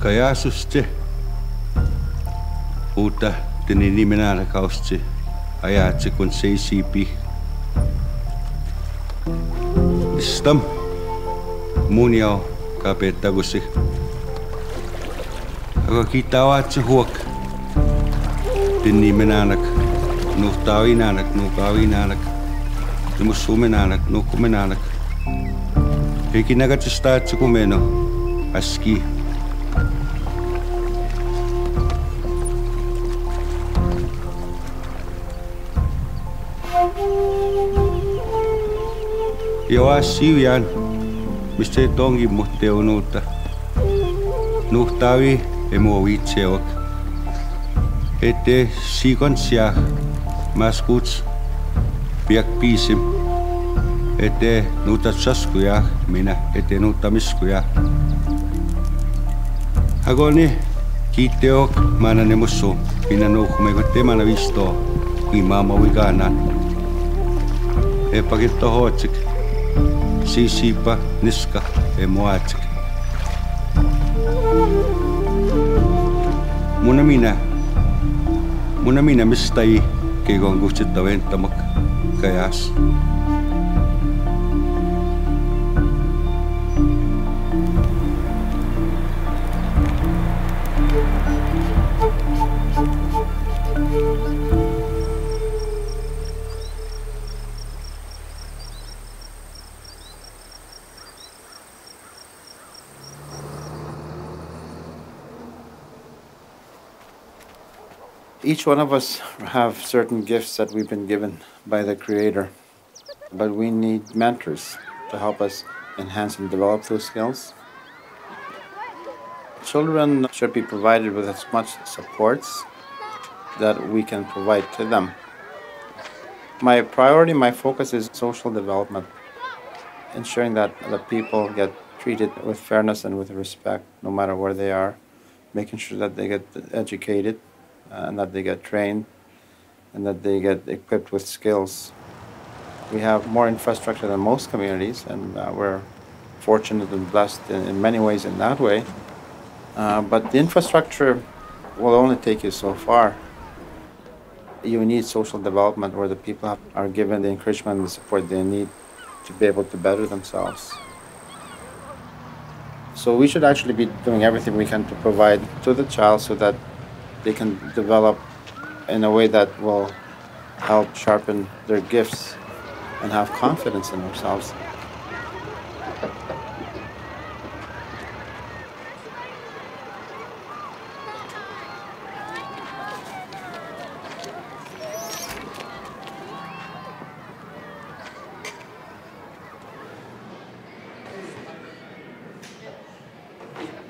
Kaya asuste uta tininimenana kausti ayatse kun seisipi istam muniao kapetagusi aga kitawatse huok tinnimenanak nuhtawinanak nukawinanak nimussumenanak nukumenanak hikinagatsistaatse kumeno aski Joa sivian, mistä tongi muhteunuutta. Nuhtavi emo vitseok. Ette Cinquantième maskuts piak piisim. Ette nuuta saskuja minä ette nuuta miskuja. Hagoni kiitteok maana nemussu minä nuhmeko temana vistoa kui maama viganan. Epakitto hoitsik. Siisipa niska emoatsik. Muna minä mistai kegon kutsetta ventamak kajas. Each one of us have certain gifts that we've been given by the Creator, but we need mentors to help us enhance and develop those skills. Children should be provided with as much supports that we can provide to them. My priority, my focus is social development, ensuring that the people get treated with fairness and with respect no matter where they are, making sure that they get educated, and that they get trained, and that they get equipped with skills. We have more infrastructure than most communities, and we're fortunate and blessed in many ways in that way. But the infrastructure will only take you so far. You need social development where the people are given the encouragement and the support they need to be able to better themselves. So we should actually be doing everything we can to provide to the child so that they can develop in a way that will help sharpen their gifts and have confidence in themselves.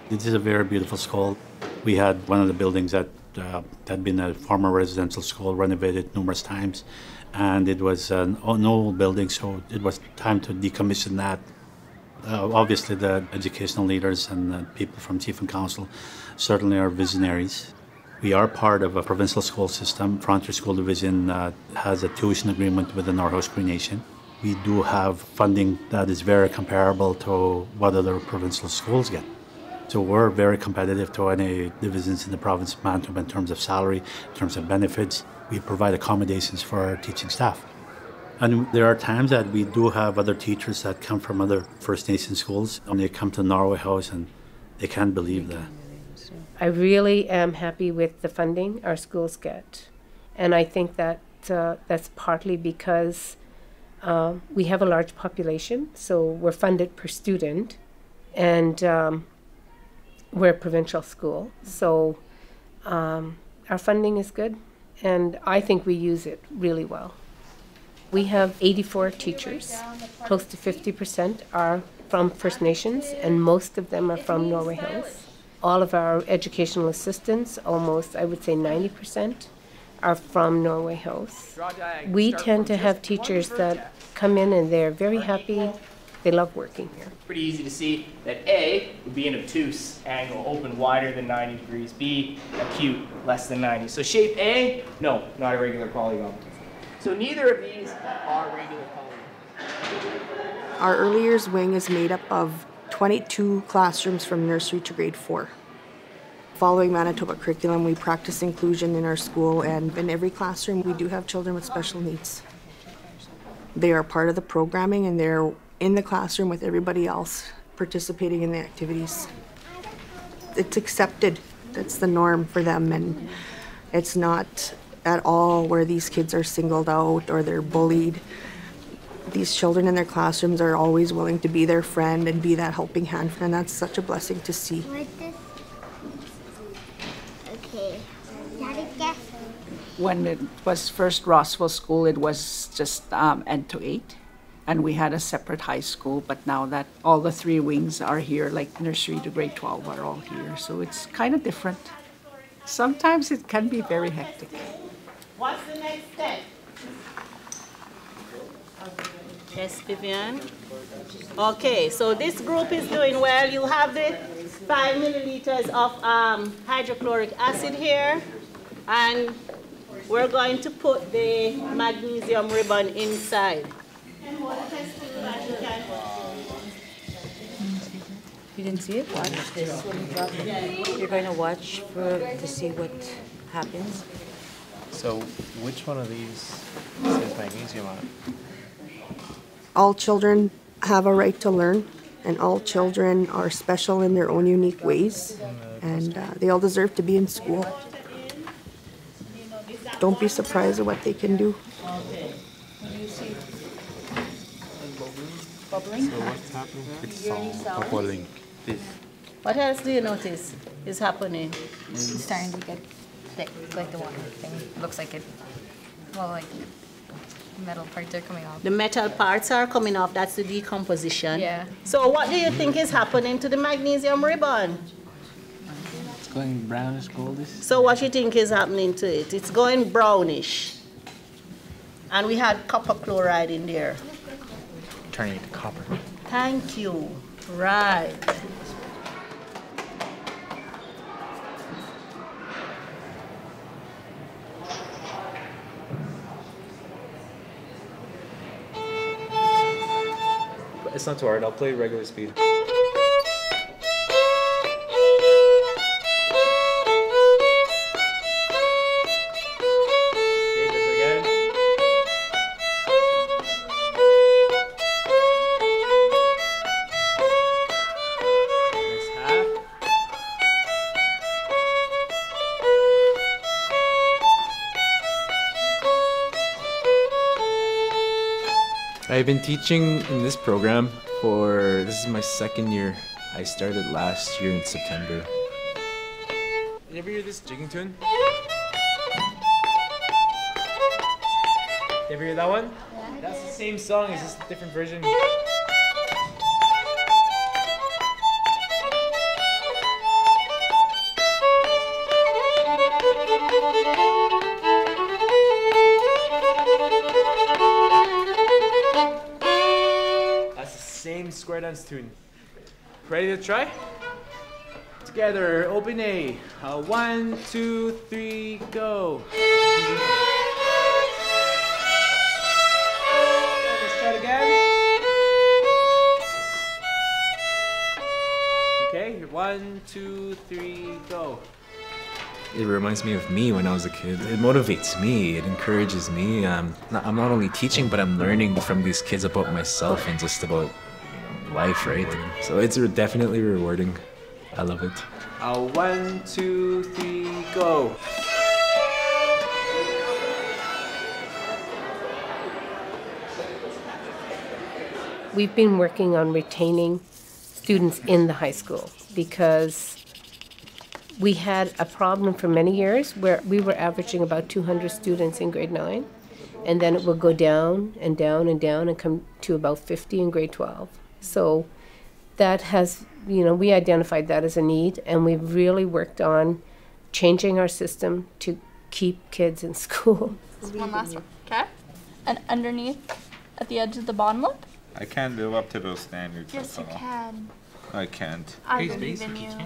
This is a very beautiful school. We had one of the buildings that had been a former residential school, renovated numerous times, and it was an old building, so it was time to decommission that. Obviously, the educational leaders and the people from Chief and Council certainly are visionaries. We are part of a provincial school system. Frontier School Division has a tuition agreement with the Norway House Cree Nation. We do have funding that is very comparable to what other provincial schools get. So we're very competitive to any divisions in the province of Manitoba in terms of salary, in terms of benefits. We provide accommodations for our teaching staff. And there are times that we do have other teachers that come from other First Nation schools, and they come to Norway House and they can't believe that. I really am happy with the funding our schools get. And I think that that's partly because we have a large population, so we're funded per student. And we're a provincial school, so our funding is good, and I think we use it really well. We have 84 teachers. Close to 50% are from First Nations, and most of them are from Norway House. All of our educational assistants, almost, I would say 90%, are from Norway House. We tend to have teachers that come in and they're very happy. They love working here. Pretty easy to see that A would be an obtuse angle, open wider than 90 degrees. B, acute, less than 90. So shape A, no, not a regular polygon. So neither of these are regular polygons. Our early years wing is made up of 22 classrooms from nursery to grade 4. Following Manitoba curriculum, we practice inclusion in our school, and in every classroom we do have children with special needs. They are part of the programming, and they're in the classroom with everybody else participating in the activities. It's accepted. That's the norm for them, and it's not at all where these kids are singled out or they're bullied. These children in their classrooms are always willing to be their friend and be that helping hand, and that's such a blessing to see. Okay. When it was first Rossville School, it was just N to 8, and we had a separate high school, but now that all the 3 wings are here, like nursery to grade 12 are all here, so it's kind of different. Sometimes it can be very hectic. What's the next step? Yes, Vivian. Okay, so this group is doing well. You have the 5 milliliters of hydrochloric acid here, and we're going to put the magnesium ribbon inside. You didn't see it? Watch this. You're going to watch to see what happens. So which one of these says magnesium on it? All children have a right to learn, and all children are special in their own unique ways, and they all deserve to be in school. Don't be surprised at what they can do. Bubbling? So what's happening? It's bubbling. What else do you notice is happening? It's starting to get thick, like the water thing. Looks like it, well, like metal parts are coming off. The metal parts are coming off. That's the decomposition. Yeah. So what do you think is happening to the magnesium ribbon? It's going brownish goldish. So what do you think is happening to it? It's going brownish. And we had copper chloride in there. Turning it to copper. Thank you. Right. It's not too hard. I'll play regular speed. I've been teaching in this program this is my 2nd year. I started last year in September. You ever hear this jigging tune? You ever hear that one? Yeah. That's the same song, it's just a different version. Same square dance tune. Ready to try? Together, open A. 1, 2, 3, go. Let's try it again. Okay, 1, 2, 3, go. It reminds me of me when I was a kid. It motivates me, it encourages me. I'm not only teaching, but I'm learning from these kids about myself and just about life, right? So it's definitely rewarding. I love it. 1, 2, 3, go. We've been working on retaining students in the high school because we had a problem for many years where we were averaging about 200 students in grade 9, and then it would go down and down and down and come to about 50 in grade 12. So that has, we identified that as a need, and we've really worked on changing our system to keep kids in school. One last one, okay? And underneath, at the edge of the bottom lip? I can't live up to those standards. Yes, you can. I can't. I believe in you.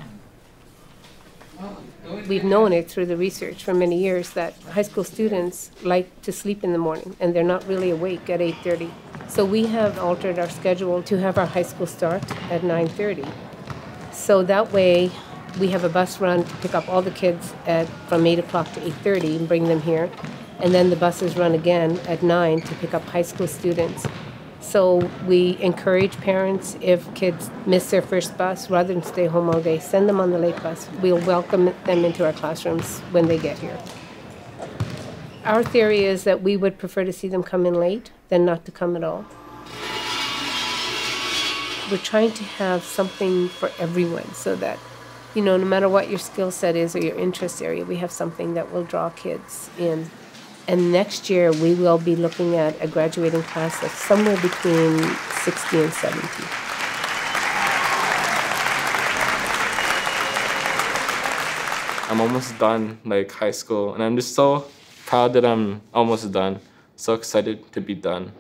We've known it through the research for many years that high school students like to sleep in the morning, and they're not really awake at 8:30. So we have altered our schedule to have our high school start at 9:30. So that way we have a bus run to pick up all the kids from 8 o'clock to 8:30 and bring them here. And then the buses run again at 9 to pick up high school students. So we encourage parents, if kids miss their first bus, rather than stay home all day, send them on the late bus. We'll welcome them into our classrooms when they get here. Our theory is that we would prefer to see them come in late than not to come at all. We're trying to have something for everyone so that, no matter what your skill set is or your interest area, we have something that will draw kids in. And next year, we will be looking at a graduating class that's somewhere between 60 and 70. I'm almost done, high school, and I'm just so proud that I'm almost done. So excited to be done.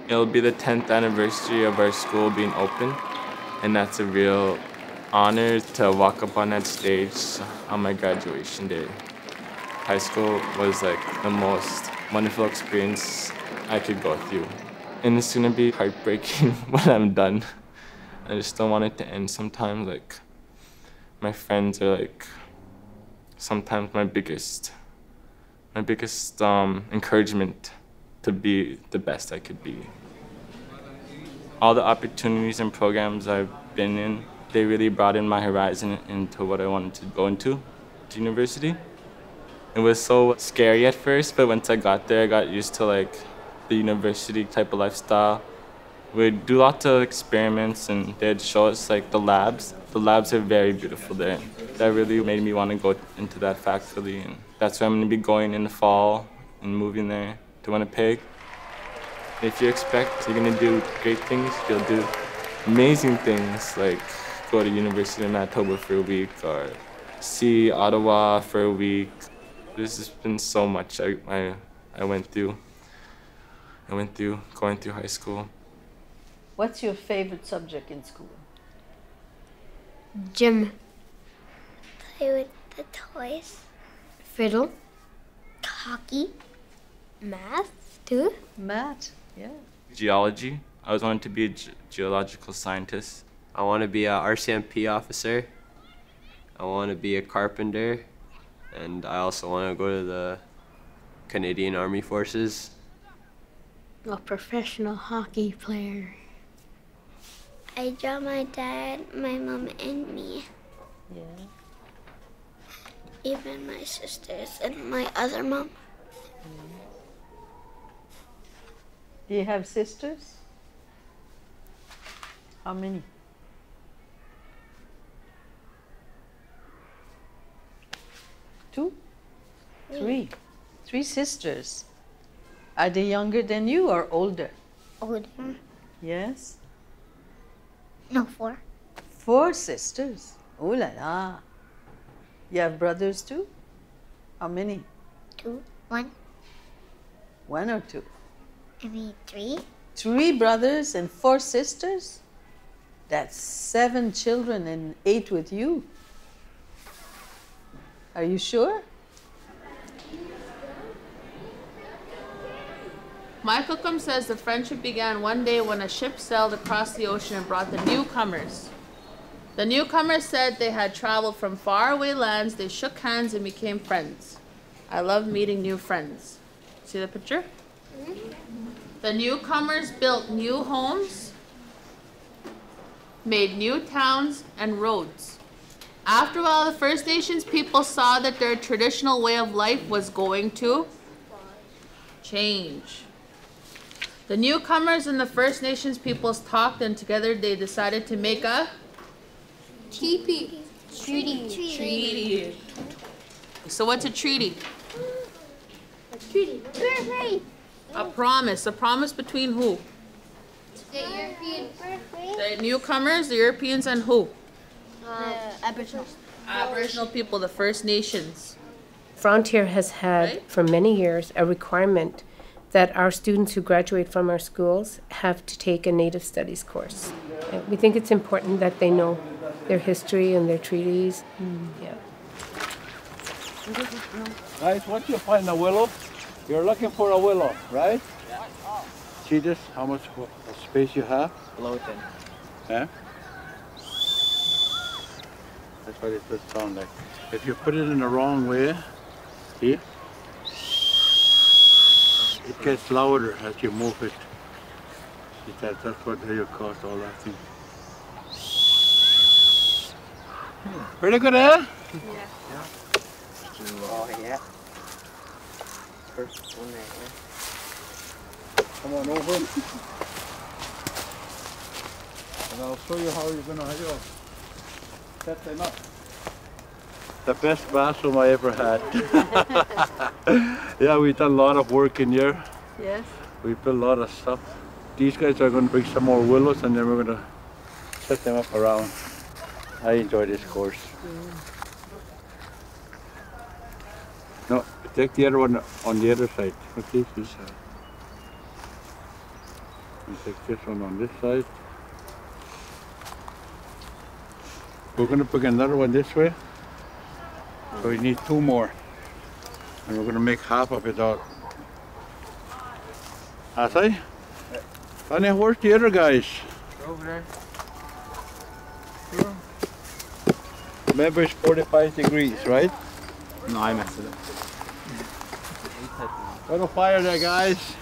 It'll be the 10th anniversary of our school being open, and that's a real honor to walk up on that stage on my graduation day. High school was the most wonderful experience I could go through. And it's gonna be heartbreaking when I'm done. I just don't want it to end sometimes. My friends are sometimes my biggest encouragement to be the best I could be. All the opportunities and programs I've been in, they really broadened my horizon into what I wanted to go into, to university. It was so scary at first, but once I got there, I got used to the university type of lifestyle. We'd do lots of experiments, and they'd show us the labs. The labs are very beautiful there. That really made me want to go into that faculty, and that's where I'm going to be going in the fall and moving there to Winnipeg. If you expect you're going to do great things, you'll do amazing things, go to University of Manitoba for a week or see Ottawa for a week. There's just been so much I went through. Going through high school. What's your favorite subject in school? Gym. Play with the toys. Fiddle. Hockey. Math, too. Math, yeah. Geology. I always wanted to be a geological scientist. I want to be a RCMP officer. I want to be a carpenter. And I also want to go to the Canadian Army Forces. A professional hockey player. I draw my dad, my mom, and me. Yeah. Even my sisters and my other mom. Do you have sisters? How many? Two? Three. Three sisters. Are they younger than you or older? Older. Yes? No, 4. 4 sisters. Oh la la. You have brothers too? How many? 2. 1. 1 or 2? I mean 3. 3 brothers and 4 sisters? That's 7 children and 8 with you. Are you sure? Michaelcom says the friendship began one day when a ship sailed across the ocean and brought the newcomers. The newcomers said they had traveled from faraway lands. They shook hands and became friends. I love meeting new friends. See the picture? The newcomers built new homes, made new towns and roads. After a while, the First Nations people saw that their traditional way of life was going to change. The newcomers and the First Nations peoples talked, and together they decided to make a treaty. So what's a treaty? A treaty. A promise. A promise between who? The Europeans. The newcomers, the Europeans, and who? Aboriginal. Aboriginal people, the First Nations. Frontier has had, for many years, a requirement that our students who graduate from our schools have to take a Native Studies course. We think it's important that they know their history and their treaties. Yeah. Guys, once you find a willow, you're looking for a willow, right? See this, how much space you have? Below 10. Yeah? That's what it does sound like. If you put it in the wrong way, see? It gets louder as you move it. See, that's what you cause all that thing. Pretty good, eh? Yeah. Oh, yeah. First one there. Come on over. And I'll show you how you're gonna set them up. The best bathroom I ever had. Yeah, we've done a lot of work in here. Yes. We built a lot of stuff. These guys are going to bring some more willows and then we're going to set them up around. I enjoy this course. No, take the other one on the other side. Okay, this side. And take this one on this side. We're going to put another one this way. So we need 2 more. And we're going to make half of it out. Asai? Honey, where's the other guys? Over there. Remember it's 45 degrees, right? No, I messed it up. Little fire there, guys.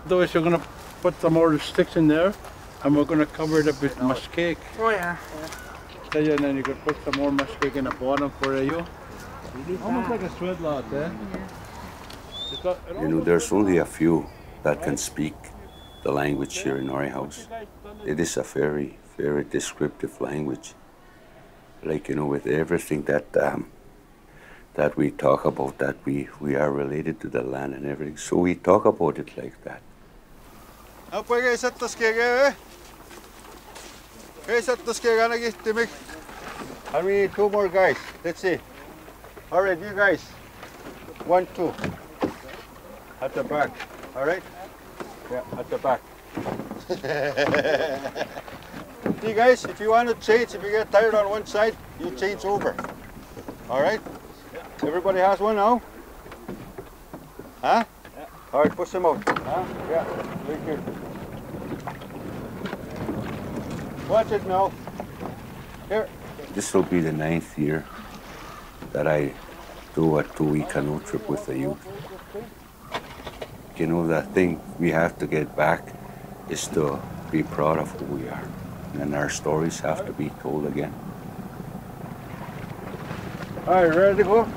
Otherwise, you're going to put some more sticks in there. And we're going to cover it up with mush cake. Oh, yeah. And then you could put some more mush cake in the bottom for you. Almost like a sweat lot, eh? You know, there's only a few that can speak the language here in Norway House. It is a very, very descriptive language. Like, you know, with everything that that we talk about, that we are related to the land and everything. So we talk about it like that. And we need 2 more guys. Let's see. All right, you guys. 1, 2. At the back. All right? Yeah, at the back. See, guys, if you want to change, if you get tired on one side, you change over. All right? Everybody has one now? Huh? Yeah. All right, push them out. Huh? Yeah, very good. Watch it now. Here. This will be the 9th year that I do a 2-week canoe trip with the youth. You know, the thing we have to get back is to be proud of who we are. And our stories have to be told again. All right, ready to go?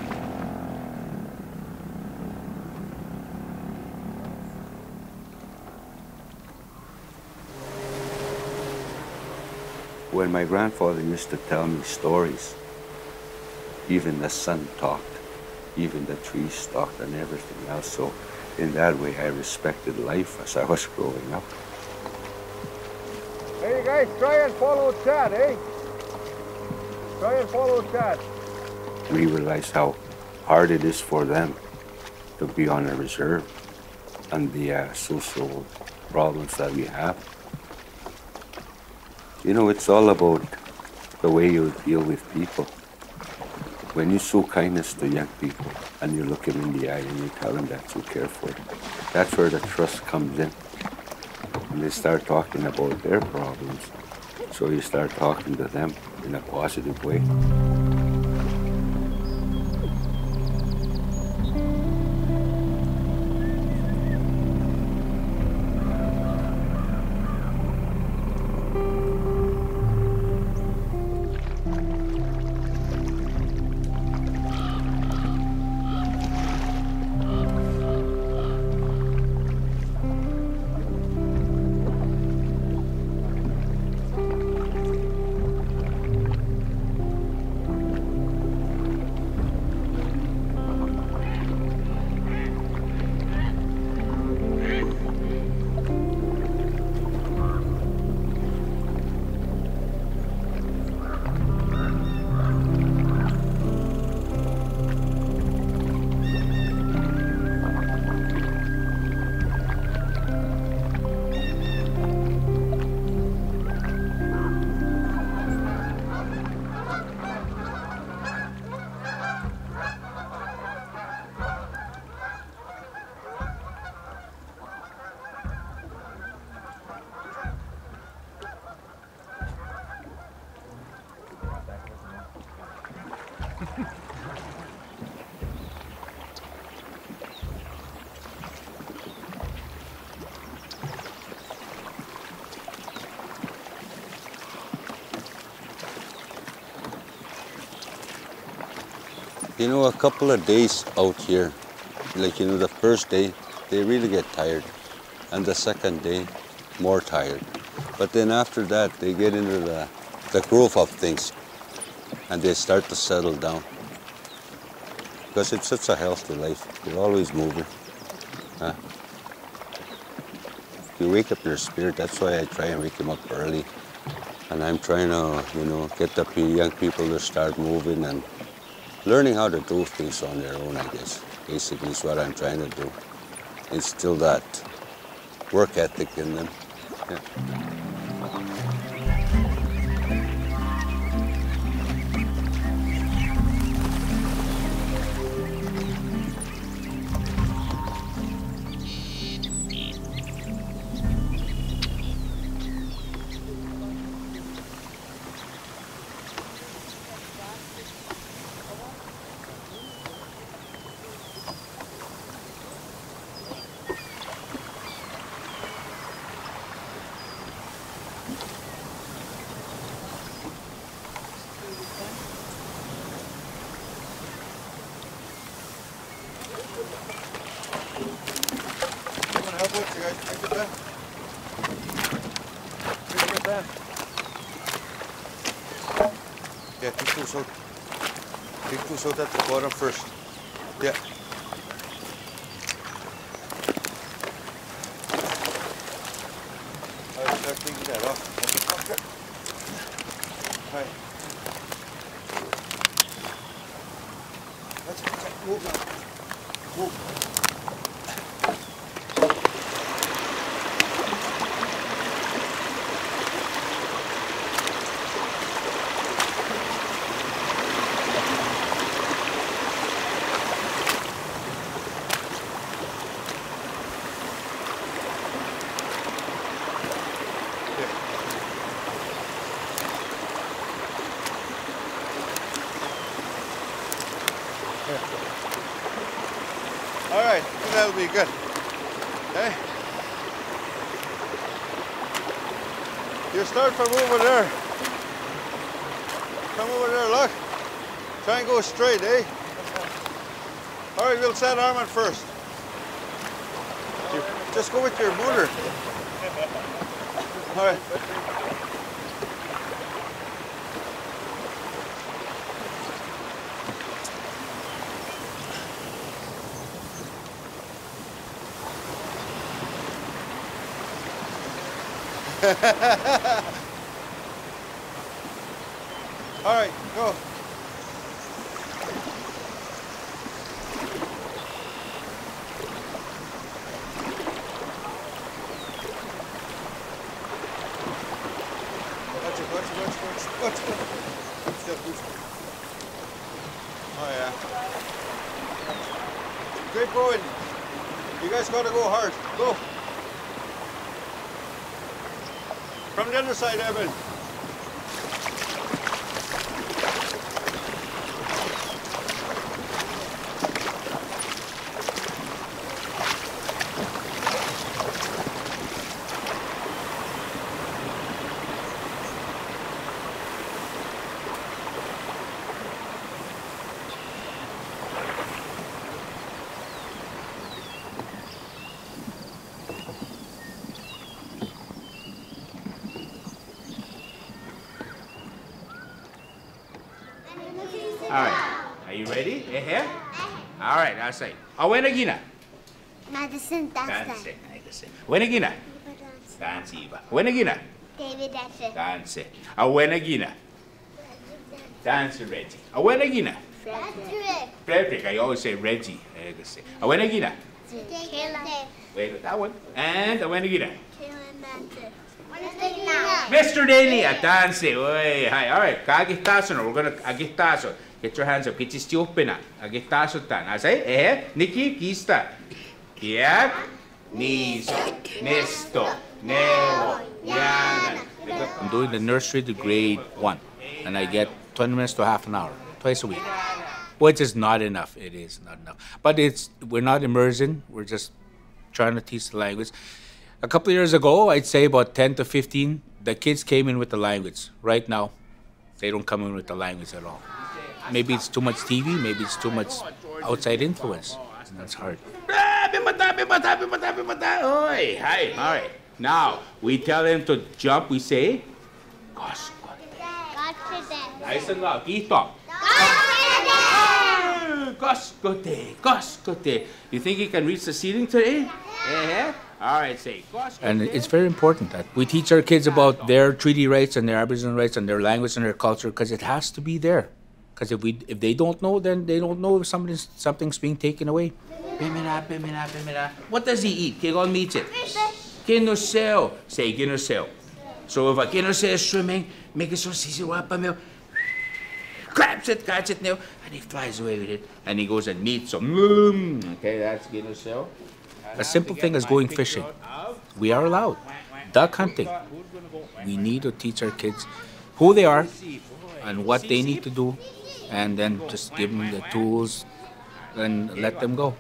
When my grandfather used to tell me stories, even the sun talked, even the trees talked and everything else. So in that way, I respected life as I was growing up. Hey, you guys, try and follow Chad, eh? Try and follow Chad. We realize how hard it is for them to be on a reserve and the social problems that we have. You know, it's all about the way you deal with people. When you show kindness to young people and you look them in the eye and you tell them that you care for them, that's where the trust comes in. And they start talking about their problems. So you start talking to them in a positive way. You know, a couple of days out here, like, you know, the first day, they really get tired. And the second day, more tired. But then after that, they get into the groove of things and they start to settle down. Because it's such a healthy life. You're always moving. Huh? You wake up your spirit. That's why I try and wake them up early. And I'm trying to, you know, get the young people to start moving and learning how to do things on their own, I guess. Basically is what I'm trying to do. Instill that work ethic in them. Yeah. Yeah, take those out. Take those out at the bottom first. Yeah. I'll start taking that off. Right. That's it. Move now. Move. All right, that'll be good. Okay. You start from over there. Come over there, look. Try and go straight, eh? All right, we'll set Armand first. Just go with your motor. All right. All right, go. Watch it. Oh yeah. Keep going. You guys gotta go hard. Go. From the other side, Evan. All right, are you ready? Here? All right, I'll say. Awena gina. Madison Dance. Awena gina. Dance Eva. Awena gina. David Dance. Dance. Awena gina. Dance Reggie. Awena gina. Frederick. I always say Reggie. Awena gina. Wait, that one. And Awena gina. Mr. Daly, a dance. Hi, all right. Aquí está, so we're gonna. Aquí está, so get your hands up. Get your still pina. Aquí está, so tan. I say, Nikki, aquí está. Kiak, niso, nesto, nevo, yana. I'm doing the nursery to grade 1, and I get 20 minutes to half an hour, twice a week. Which is not enough. It is not enough. But we're not immersing. We're just trying to teach the language. A couple of years ago, I'd say about 10 to 15, the kids came in with the language. Right now, they don't come in with the language at all. maybe it's too much TV, maybe it's too much outside influence. That's hard. Oi, hi, all right. Now, we tell them to jump, we say, Goskote. Nice and loud, dito. Goskote, Goskote. You think you can reach the ceiling today? Yeah. All right, say Goskote. And it's very important that we teach our kids about their treaty rights and their Aboriginal rights and their language and their culture, because it has to be there. Because if they don't know, then they don't know if something's being taken away. What does he eat? Kigon meets it. Kinuseo. Say kinuseo. So if a kinuseo is swimming, make it so sisiwapa meal, grabs it, catch it now, and he flies away with it. And he goes and meets some. Okay, that's kinuseo. A simple thing as going fishing. We are allowed. Duck hunting. We need to teach our kids who they are and what they need to do, and then just give them the tools and let them go.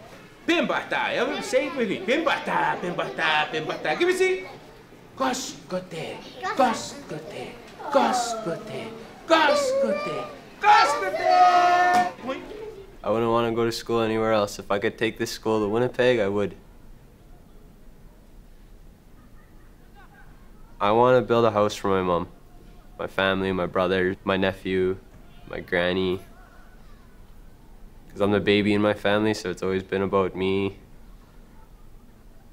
Pimbata, everyone say it with me. Pimbata, pimbata, pimbata. Give me a see. Goskote, Goskote, Goskote, Goskote, Goskote. I wouldn't want to go to school anywhere else. If I could take this school to Winnipeg, I would. I want to build a house for my mom, my family, my brother, my nephew, my granny. Because I'm the baby in my family, so it's always been about me.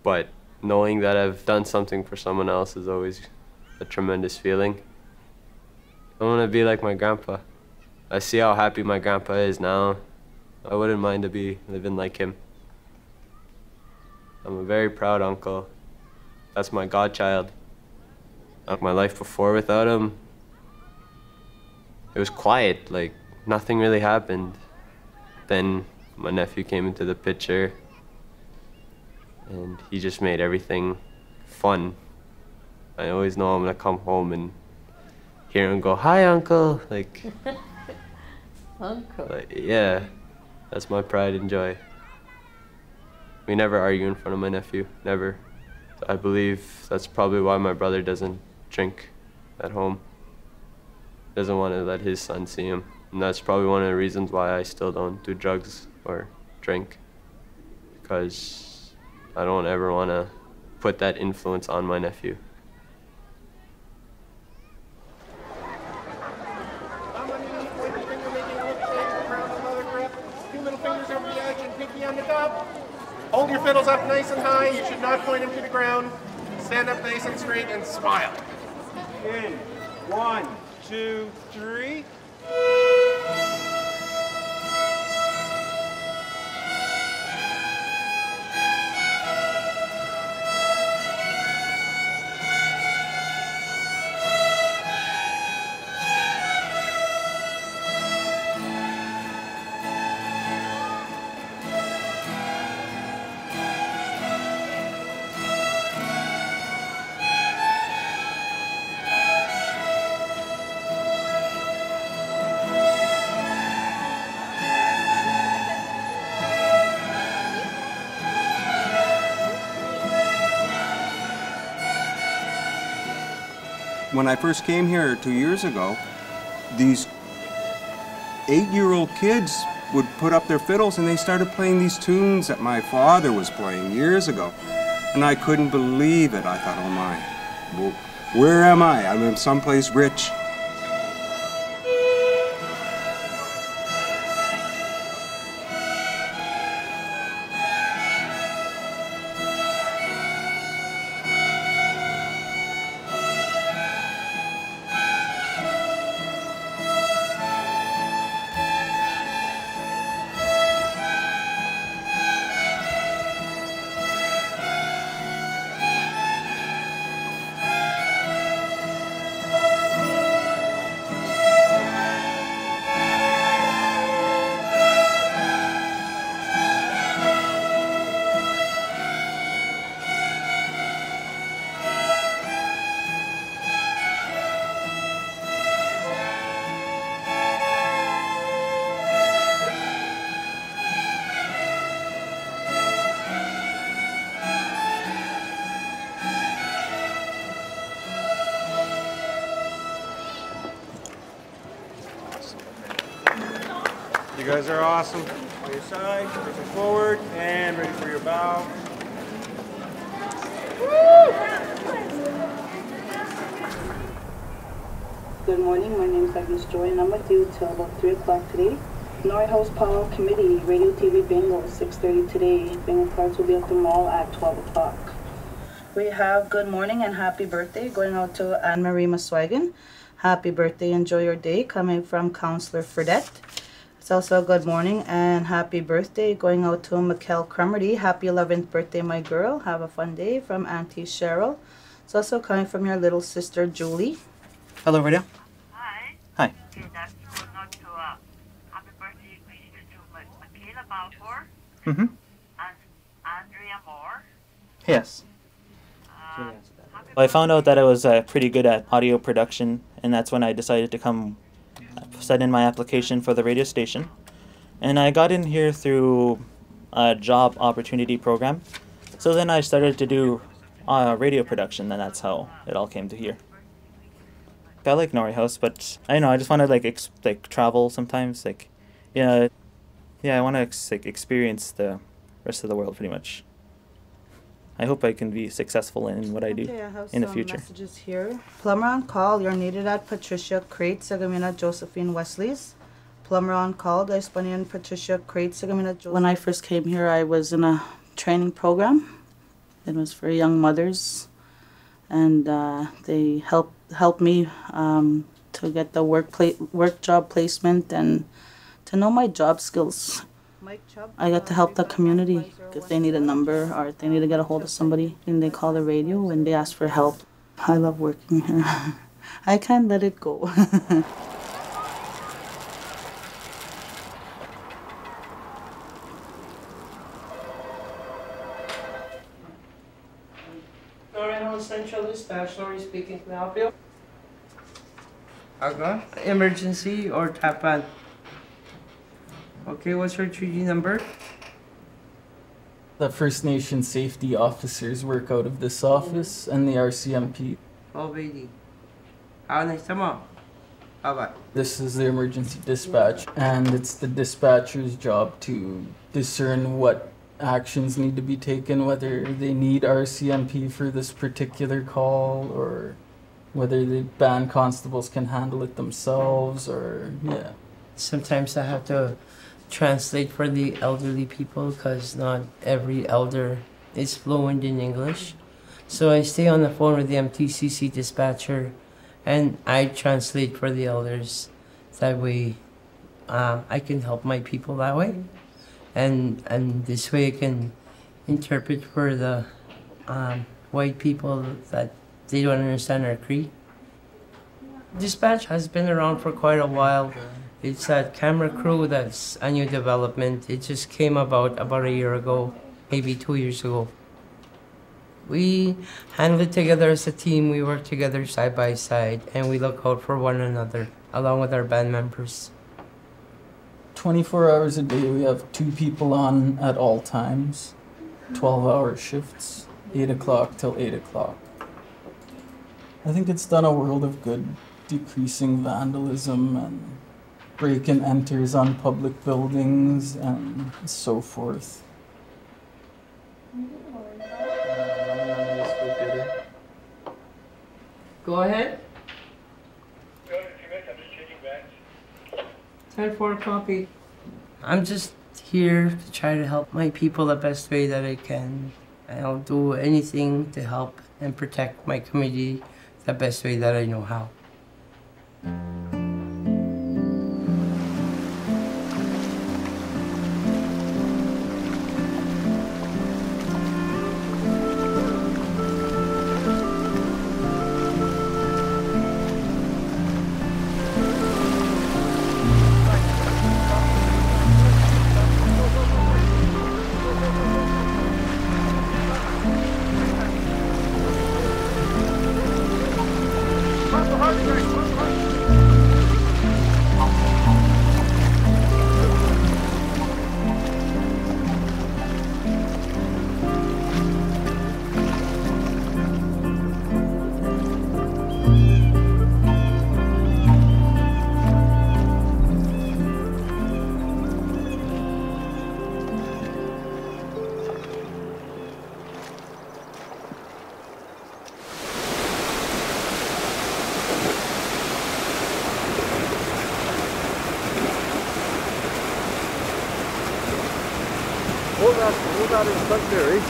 But knowing that I've done something for someone else is always a tremendous feeling. I want to be like my grandpa. I see how happy my grandpa is now. I wouldn't mind to be living like him. I'm a very proud uncle. That's my godchild. My life before without him, it was quiet, like nothing really happened. Then my nephew came into the picture and he just made everything fun. I always know I'm gonna come home and hear him go, "Hi, Uncle." Like, Uncle. Like, yeah, that's my pride and joy. We never argue in front of my nephew, never. I believe that's probably why my brother doesn't drink at home. Doesn't want to let his son see him. And that's probably one of the reasons why I still don't do drugs or drink. Because I don't ever want to put that influence on my nephew. Two middle fingers over the edge and pinky on the top. Hold your fiddles up nice and high. You should not point them to the ground. Stand up nice and straight and smile. In 1, 2, 3. When I first came here 2 years ago, these 8-year-old kids would put up their fiddles and they started playing these tunes that my father was playing years ago. And I couldn't believe it. I thought, oh my, where am I? I'm in someplace rich. guys are awesome. On your side, facing forward, and ready for your bow. Good morning, my name is Agnes Joy and I'm with you till about 3 o'clock today. Norway House Powwow Committee, Radio TV Bingo, 6:30 today. Bingo cards will be at the mall at 12 o'clock. We have good morning and happy birthday going out to Anne-Marie Maswagan. Happy birthday, enjoy your day, coming from Councillor Fredette. It's also a good morning and happy birthday going out to Mikkel Cromarty. Happy 11th birthday, my girl. Have a fun day from Auntie Cheryl. It's also coming from your little sister, Julie. Hello, radio. Hi. Hi. Okay, that's going out to happy birthday wishes to Michaela Balfour Mm-hmm. and Andrea Moore. Yes. I found out that I was pretty good at audio production, and that's when I decided to come set in my application for the radio station. And I got in here through a job opportunity program. So then I started to do radio production, and that's how it all came to here. I like Norway House, but I don't know, I just want to like travel sometimes. I want to experience the rest of the world pretty much. I hope I can be successful in what I do in the future. Messages here. Plumber on call, you're needed at Patricia Crate, Sagamina Josephine Wesley's. Plumber on call, Daispanian Patricia Crate, Sagamina Josephine. When I first came here, I was in a training program. It was for young mothers, and they helped me to get the work job placement and to know my job skills. I got to help the community if they need a number or if they need to get a hold of somebody, and they call the radio and they ask for help. I love working here. I can't let it go. Norway House Central Dispatch, Norway speaking. Can I help you? Okay. Emergency or tapan? Okay, what's your 3G number? The First Nation safety officers work out of this office, and the RCMP. Oh, baby. How nice to know. Bye-bye. This is the emergency dispatch, and it's the dispatcher's job to discern what actions need to be taken, whether they need RCMP for this particular call, or whether the band constables can handle it themselves, or, yeah. Sometimes I have to translate for the elderly people because not every elder is fluent in English. So I stay on the phone with the MTCC dispatcher and I translate for the elders. That way I can help my people that way. And this way I can interpret for the white people that they don't understand our crie. Dispatch has been around for quite a while. It's that camera crew that's a new development. It just came about a year ago, maybe 2 years ago. We handle it together as a team. We work together side by side, and we look out for one another, along with our band members. 24 hours a day, we have 2 people on at all times, 12-hour shifts, 8 o'clock till 8 o'clock. I think it's done a world of good, decreasing vandalism and break-and-enters on public buildings and so forth. Go ahead. 10-4 copy. I'm just here to try to help my people the best way that I can. I'll do anything to help and protect my community the best way that I know how. start in front there, eh?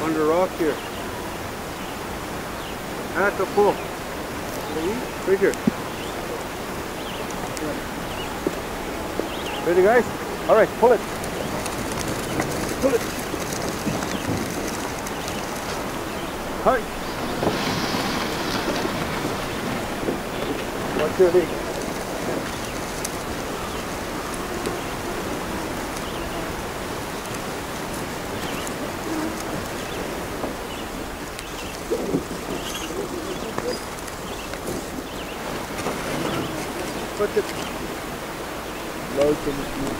On the rock here. At the pull. Right here. Ready, guys? All right, pull it. Pull it. Hi. Watch your leg. Put it. Low to the knee.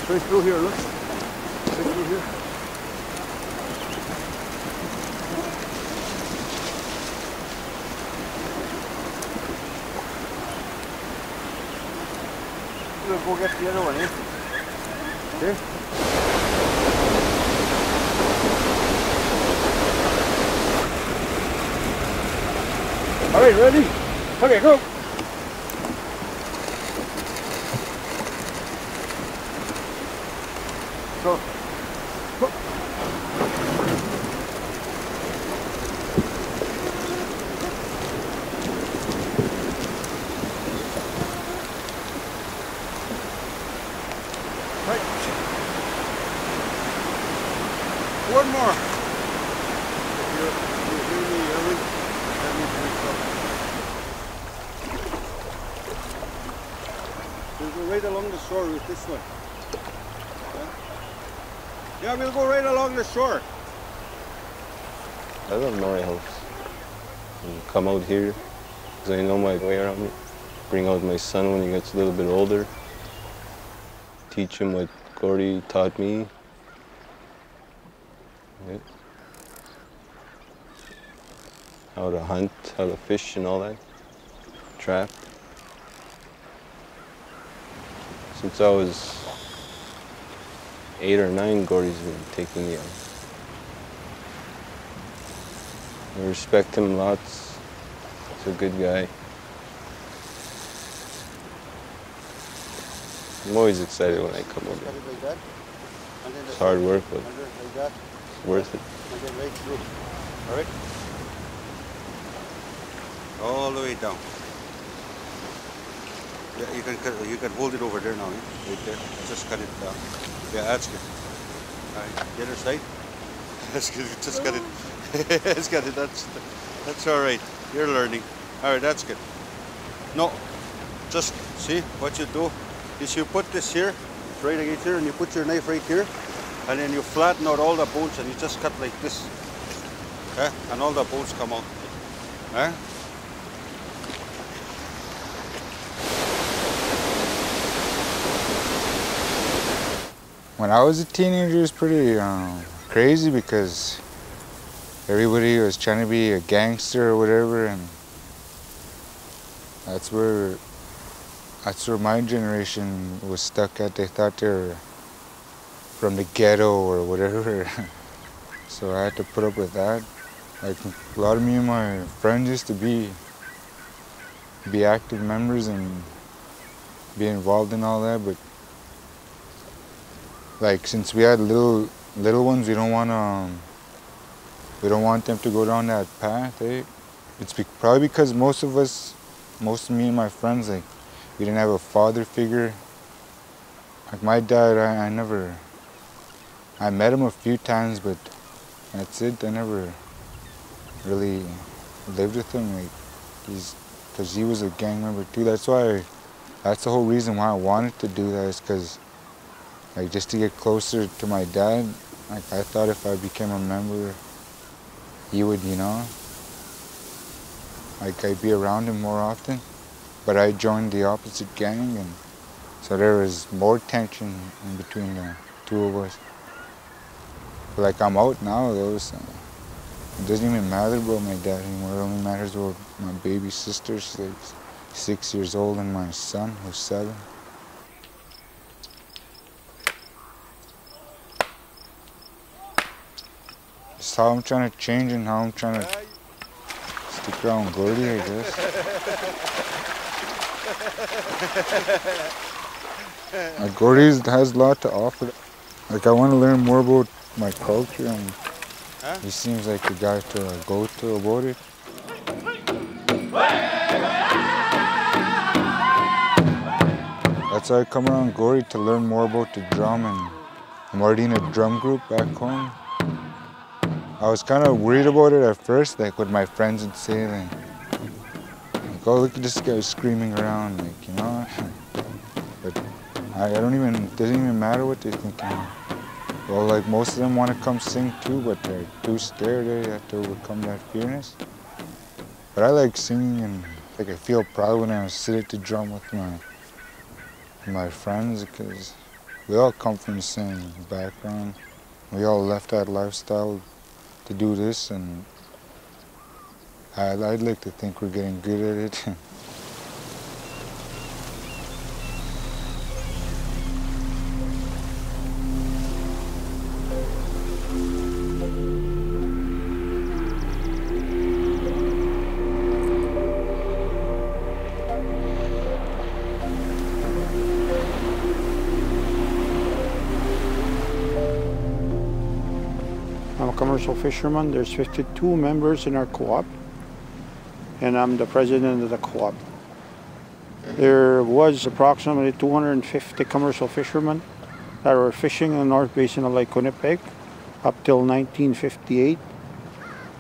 Straight through here, look. Straight through here. We'll go get the other one, eh? Okay. All right, ready? Okay, go. Go. Go. Right. One more. You hear me yelling? That means we're trouble. We'll go right along the shore with this one. Yeah, we'll go right along the shore. I love Norway House. And come out here because I know my way around it. Bring out my son when he gets a little bit older. Teach him what Gordy taught me. Yeah. How to hunt, how to fish and all that. Trap. Since I was 8 or 9, Gordy's been taking me out. I respect him lots. He's a good guy. I'm always excited when I come over. It's hard work, but it's worth it. And then right through. All right? All the way down. Yeah, you can hold it over there now, eh? Right there. Just cut it down. Yeah, that's good. All right, the other side. That's good. You just got it. It's got it. That's all right. You're learning. All right, that's good. No, just see what you do is you put this here, right against here, and you put your knife right here, and then you flatten out all the bones, and you just cut like this, and all the bones come out. When I was a teenager, it was pretty crazy because everybody was trying to be a gangster or whatever, and that's where my generation was stuck at. They thought they were from the ghetto or whatever, so I had to put up with that. Like a lot of me and my friends used to be active members and be involved in all that, but like since we had little ones, we don't want them to go down that path, eh? It's probably because most of me and my friends, like, we didn't have a father figure. Like my dad, I met him a few times, but that's it. I never really lived with him, like, because he was a gang member too. That's the whole reason why I wanted to do that, is because, like, just to get closer to my dad. Like, I thought if I became a member, he would, like, I'd be around him more often. But I joined the opposite gang, and so there was more tension in between the two of us. But, like, I'm out now, though, so it doesn't even matter about my dad anymore. It only matters about my baby sister. She's like 6 years old, and my son, who's 7. That's how I'm trying to change and how I'm trying to stick around Gordy, I guess. Gordy has a lot to offer. Like, I want to learn more about my culture, and he seems like the guy to go to about it. That's why I come around Gordy, to learn more about the drum, and I'm already in a drum group back home. I was kind of worried about it at first, like what my friends would say, like oh, look at this guy screaming around, like, you know. But it doesn't even matter what they think. Well, like, most of them want to come sing too, but they're too scared. They have to overcome that fearness. But I like singing, and like, I feel proud when I sit at the drum with my friends, because we all come from the same background. We all left that lifestyle to do this, and I'd like to think we're getting good at it. I'm a commercial fisherman. There's 52 members in our co-op, and I'm the president of the co-op. There was approximately 250 commercial fishermen that were fishing in the North Basin of Lake Winnipeg up till 1958,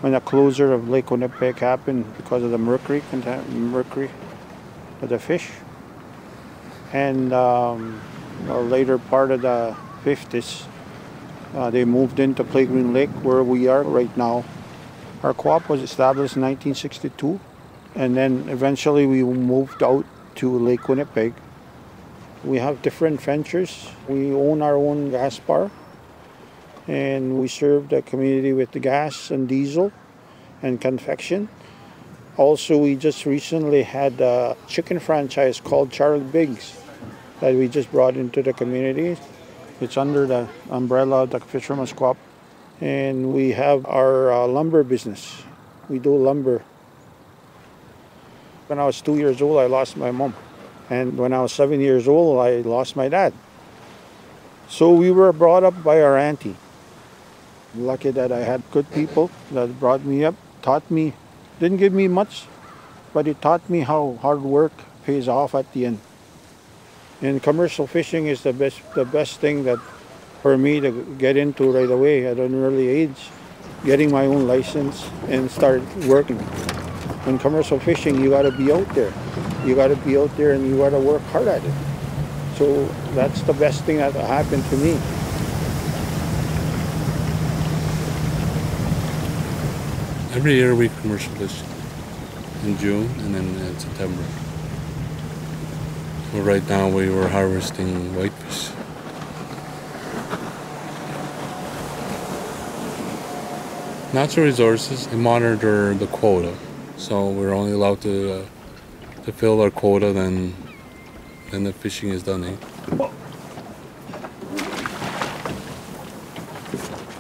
when the closure of Lake Winnipeg happened because of the mercury of the fish. And a later part of the 50s, they moved into Playgreen Lake, where we are right now. Our co-op was established in 1962, and then eventually we moved out to Lake Winnipeg. We have different ventures. We own our own gas bar, and we serve the community with the gas and diesel and confection. Also, we just recently had a chicken franchise called Charlie Biggs that we just brought into the community. It's under the umbrella of the Fisherman's Co-op. And we have our lumber business. We do lumber. When I was 2 years old, I lost my mom. And when I was 7 years old, I lost my dad. So we were brought up by our auntie. Lucky that I had good people that brought me up, taught me, didn't give me much, but it taught me how hard work pays off at the end. And commercial fishing is the best thing that for me to get into right away at an early age, getting my own license and start working. In commercial fishing, you got to be out there. You got to be out there and you got to work hard at it. So that's the best thing that happened to me. Every year we commercial fish in June and then in September. So right now we were harvesting whitefish. Natural resources, they monitor the quota. So we're only allowed to fill our quota, then the fishing is done. Is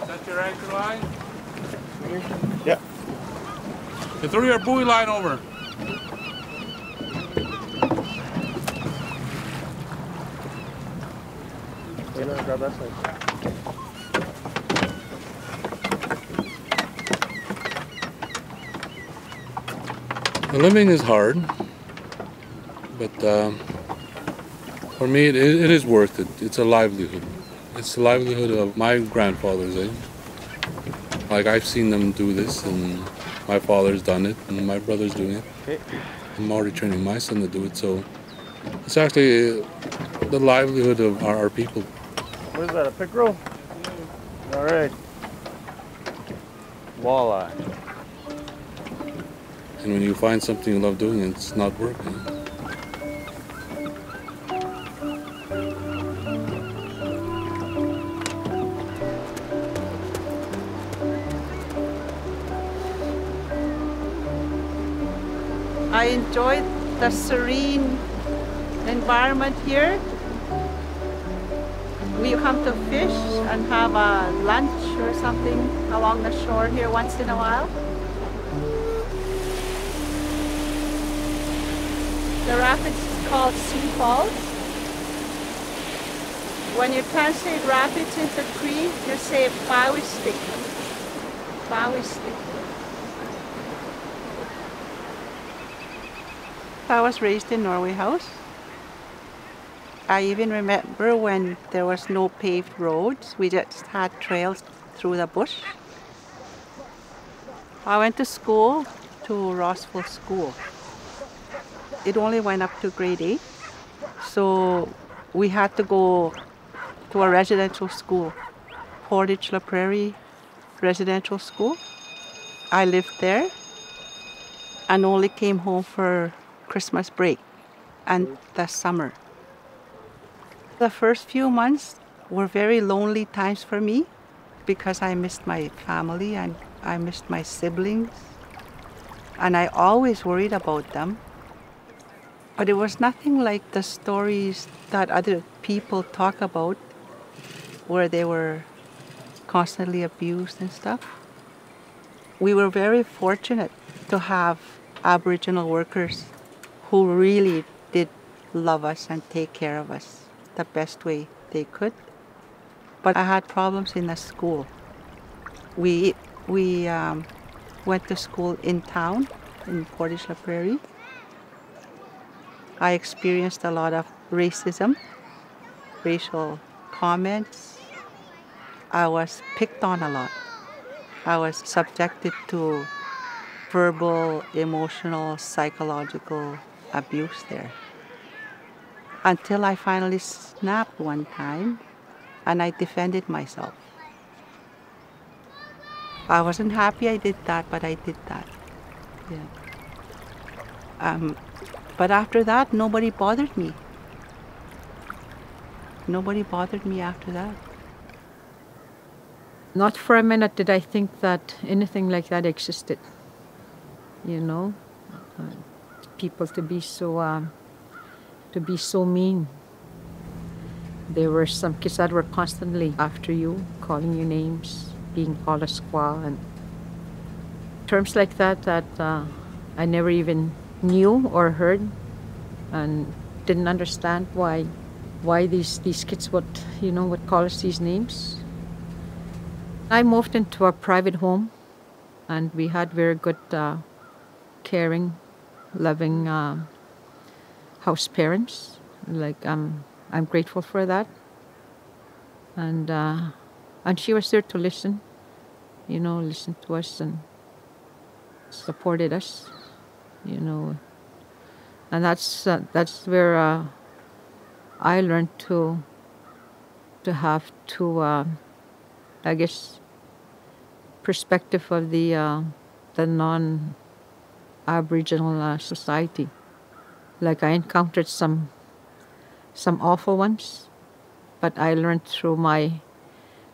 that your anchor line? Yeah. You threw your buoy line over. Grab that side. The living is hard, but for me it is worth it. It's a livelihood. It's the livelihood of my grandfathers. Like, I've seen them do this, and my father's done it, and my brother's doing it. Okay. I'm already training my son to do it, so it's actually the livelihood of our people. What is that, a pickerel? All right. Walleye. And when you find something you love doing, it's not working. I enjoyed the serene environment here. We come to fish and have a lunch or something along the shore here once in a while. The rapids is called Sioux Falls. When you translate rapids into crie, you say Bouncy. Bouncy. I was raised in Norway House. I even remember when there was no paved roads, we just had trails through the bush. I went to school, to Rossville School. It only went up to grade 8, so we had to go to a residential school, Portage La Prairie Residential School. I lived there and only came home for Christmas break and the summer. The first few months were very lonely times for me because I missed my family and I missed my siblings, and I always worried about them. But it was nothing like the stories that other people talk about where they were constantly abused and stuff. We were very fortunate to have Aboriginal workers who really did love us and take care of us the best way they could. But I had problems in the school. We went to school in town, in Portage La Prairie. I experienced a lot of racism, racial comments. I was picked on a lot. I was subjected to verbal, emotional, psychological abuse there. Until I finally snapped one time and I defended myself. I wasn't happy I did that, but I did that. Yeah. But after that, nobody bothered me. Nobody bothered me after that. Not for a minute did I think that anything like that existed. You know, people to be so mean. There were some kids that were constantly after you, calling you names, being called a squaw, and terms like that I never even knew or heard, and didn't understand why these kids would call us these names. I moved into a private home, and we had very good, caring, loving house parents. Like I'm grateful for that. And she was there to listen, listen to us and supported us, And that's where I learned to have to, I guess, perspective of the non-Aboriginal society. Like I encountered some awful ones, but I learned through my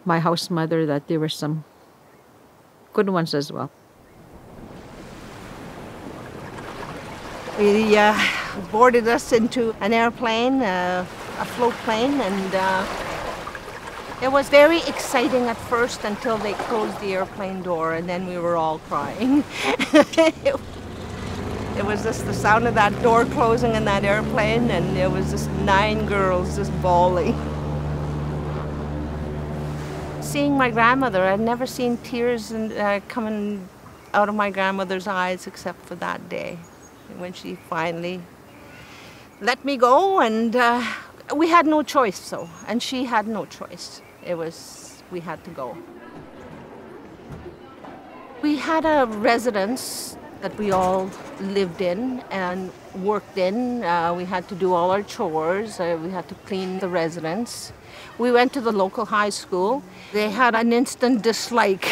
house mother that there were some good ones as well. We boarded us into an airplane, a float plane, and it was very exciting at first until they closed the airplane door, and then we were all crying. It was just the sound of that door closing in that airplane, and it was just 9 girls just bawling. Seeing my grandmother, I'd never seen tears coming out of my grandmother's eyes except for that day, when she finally let me go, and we had no choice, and she had no choice. We had to go. We had a residence that we all lived in and worked in. We had to do all our chores. We had to clean the residence. We went to the local high school. They had an instant dislike.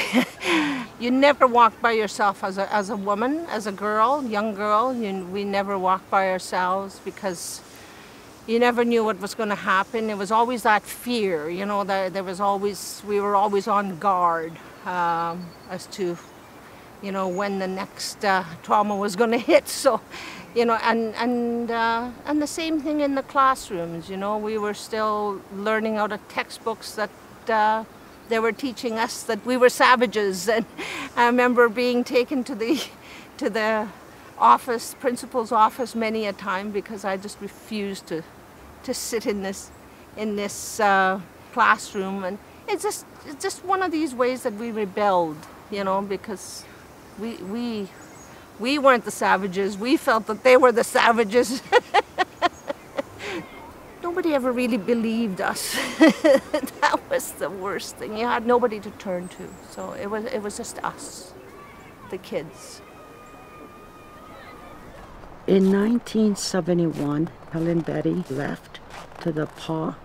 You never walked by yourself as a woman, as a girl, young girl. We never walked by ourselves because you never knew what was going to happen. It was always that fear, that we were always on guard as to when the next trauma was going to hit. So, you know, and the same thing in the classrooms. You know, we were still learning out of textbooks that they were teaching us that we were savages. And I remember being taken to the office, principal's office, many a time because I just refused to sit in this classroom. And it's just one of these ways that we rebelled, you know, because we weren't the savages. We felt that they were the savages. Nobody ever really believed us. That was the worst thing. You had nobody to turn to. So it was just us, the kids. In 1971, Helen Betty left to the PA,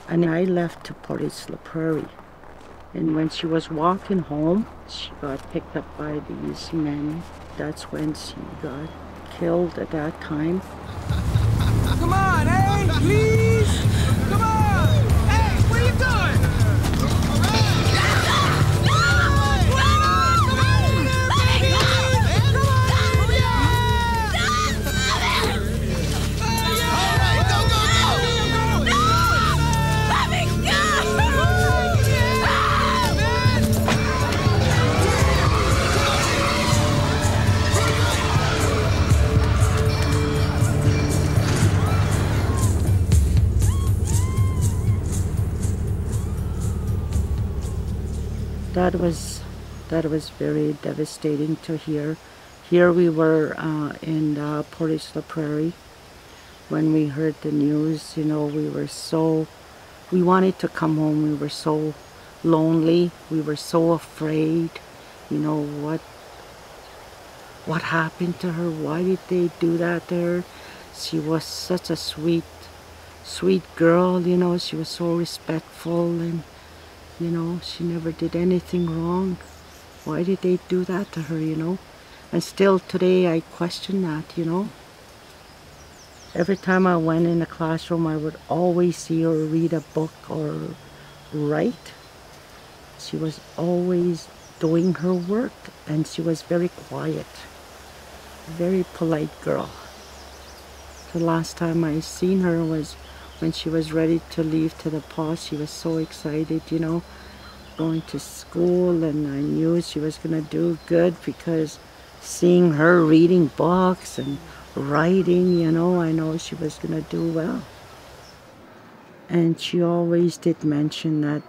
and I left to Portage La Prairie. And when she was walking home, she got picked up by these men. That's when she got killed at that time. Come on, hey, please! Come on! Hey, what are you doing? That was very devastating to hear. Here we were in Portage La Prairie. When we heard the news, you know, we wanted to come home. We were so lonely. We were so afraid. You know, what happened to her? Why did they do that to her? She was such a sweet girl, you know. She was so respectful, and you know, she never did anything wrong. Why did they do that to her, you know? And still today I question that, you know. Every time I went in the classroom, I would always see her read a book or write. She was always doing her work, and she was very quiet, very polite girl. The last time I seen her was when she was ready to leave to the PA. She was so excited, you know, going to school, and I knew she was going to do good because seeing her reading books and writing, you know, I know she was going to do well. And she always did mention that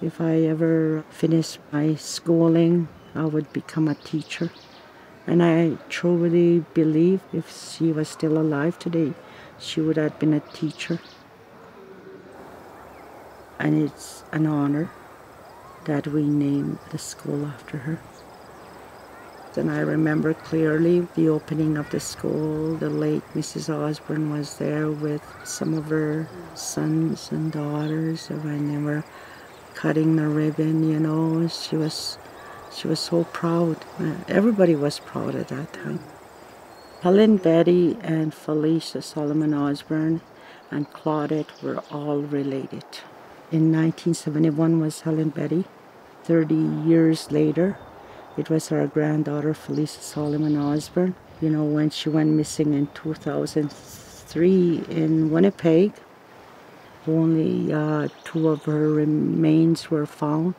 if I ever finished my schooling, I would become a teacher. And I truly believe if she was still alive today, she would have been a teacher. And it's an honor that we named the school after her. And I remember clearly the opening of the school. The late Mrs. Osborne was there with some of her sons and daughters. I remember cutting the ribbon, you know. She was so proud. Everybody was proud at that time. Helen Betty and Felicia Solomon Osborne and Claudette were all related. In 1971 was Helen Betty. 30 years later, it was our granddaughter Felicia Solomon Osborne. You know, when she went missing in 2003 in Winnipeg, only 2 of her remains were found.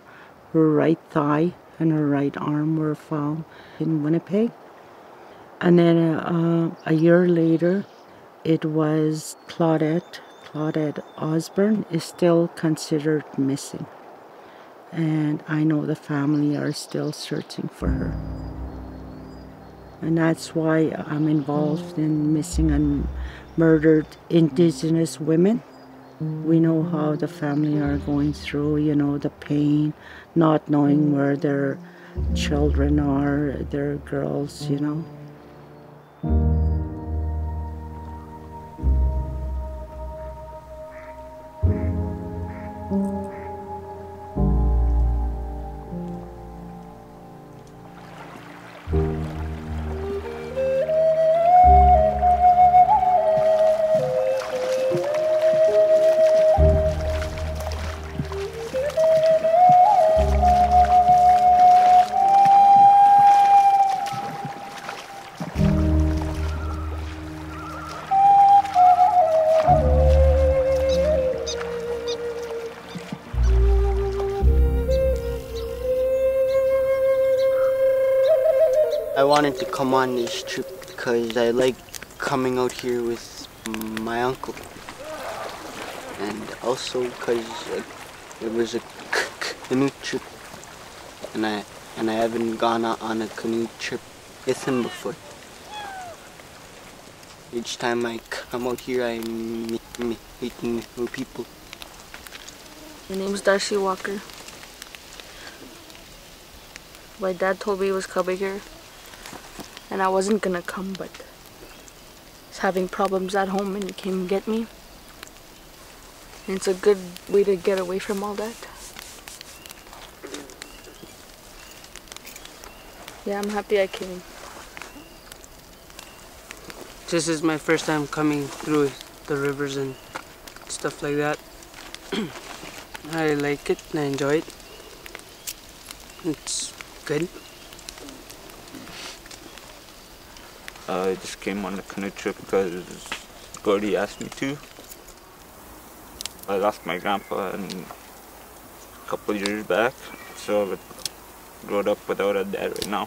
Her right thigh and her right arm were found in Winnipeg. And then a year later, it was Claudette. Claudette Osborne is still considered missing. And I know the family are still searching for her. And that's why I'm involved in missing and murdered Indigenous women. We know how the family are going through, you know, the pain, not knowing where their children are, their girls, you know. wanted to come on this trip because I like coming out here with my uncle. And also because it was a canoe trip, and I haven't gone on a canoe trip with him before. Each time I come out here, I meet new people. My name's Darcy Walker. My dad told me he was coming here, and I wasn't gonna come, but he's having problems at home and he came and get me. And it's a good way to get away from all that. Yeah, I'm happy I came. This is my first time coming through the rivers and stuff like that. I like it and I enjoy it. It's good. I just came on the canoe trip because Gordy asked me to. I lost my grandpa a couple years back, so I grew up without a dad right now.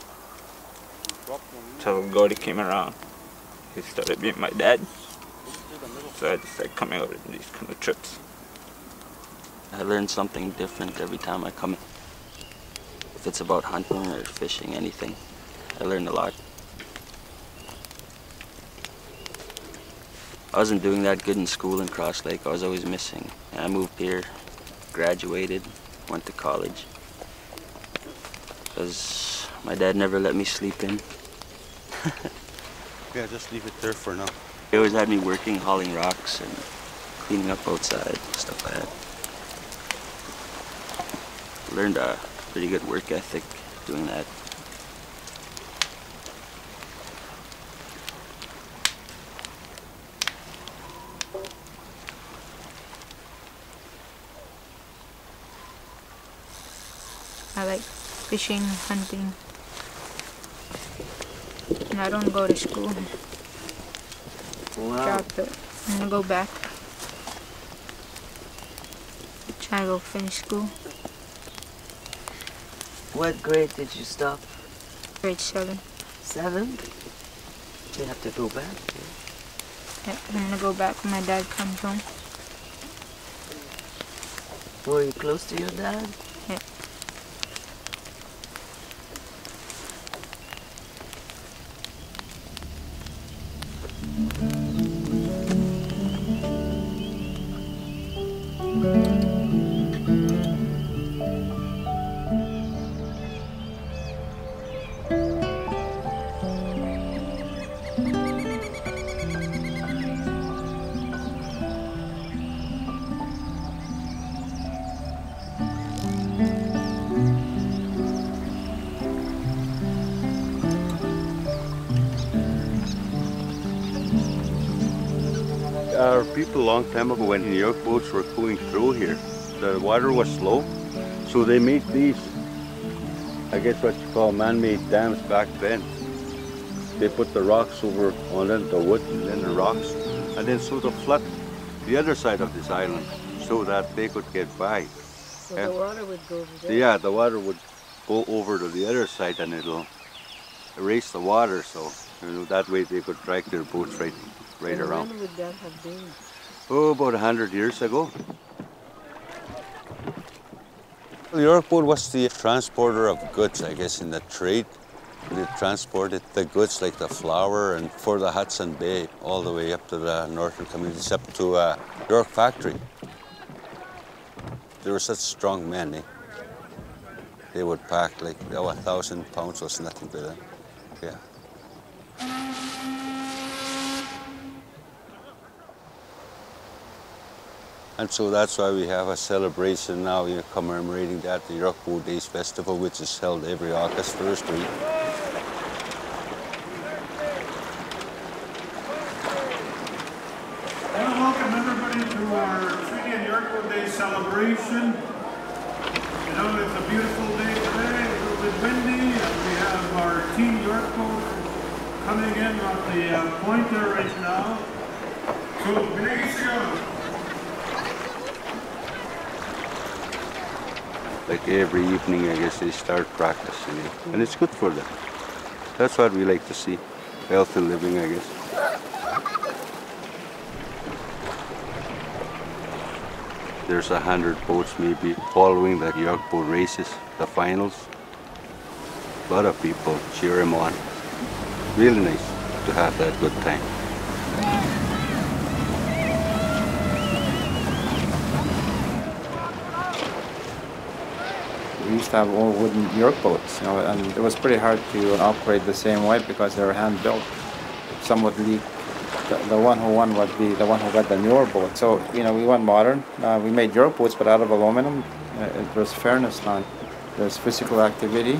Until Gordy came around, he started being my dad. So I just like coming out on these canoe trips. I learn something different every time I come. If it's about hunting or fishing, anything, I learn a lot. I wasn't doing that good in school in Cross Lake. I was always missing. And I moved here, graduated, went to college. Because my dad never let me sleep in. Yeah, just leave it there for now. He always had me working, hauling rocks and cleaning up outside, stuff like that. Learned a pretty good work ethic doing that. I like fishing, hunting, and I don't go to school. Wow. Dropped it. I'm gonna go back. Try to go finish school. What grade did you stop? Grade 7. 7? You have to go back. Yep, I'm gonna go back when my dad comes home. Were you close to your dad? Yep. People a long time ago when New York boats were going through here, the water was slow, so they made these, I guess what you call man-made dams back then. They put the rocks over on it, the wood and then the rocks, and then so to flood the other side of this island so that they could get by. So the water would go over there? Yeah, the water would go over to the other side and it'll erase the water, so that way they could drag their boats right around. When would that have been? Oh, about 100 years ago. The York boat was the transporter of goods, I guess, in the trade. They transported the goods like the flour and for the Hudson Bay all the way up to the northern communities, up to York factory. They were such strong men, eh? They would pack like 1,000 pounds was nothing to them. Yeah. And so that's why we have a celebration now, commemorating that, the York Boat Days Festival, which is held every August 1st week. I want to welcome everybody to our Treaty and York Boat Day celebration. You know, it's a beautiful day today, a little bit windy, and we have our Team York Boat coming in on the pointer right now. So, bénéficie. Like every evening, I guess they start practicing it, and it's good for them. That's what we like to see. Healthy living, I guess. There's 100 boats maybe following the yacht boat races, the finals. A lot of people cheer him on. Really nice to have that good time. We used to have all wooden York boats, you know, and it was pretty hard to operate the same way because they were hand-built. Some would leak. The one who won would be the one who got the newer boat. So, you know, we went modern. We made York boats, but out of aluminum. There's fairness on it. There's physical activity,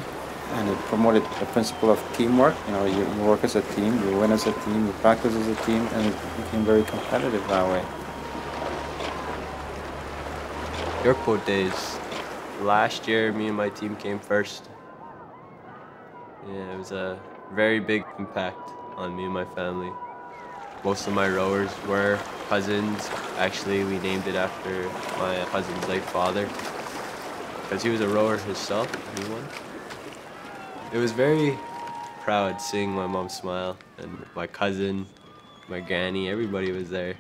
and it promoted the principle of teamwork. You know, you work as a team, you win as a team, you practice as a team, and it became very competitive that way. York boat days. Last year, me and my team came first. Yeah, it was a very big impact on me and my family. Most of my rowers were cousins. Actually, we named it after my cousin's late father, because he was a rower himself. He won. It was very proud seeing my mom smile, and my cousin, my granny, everybody was there.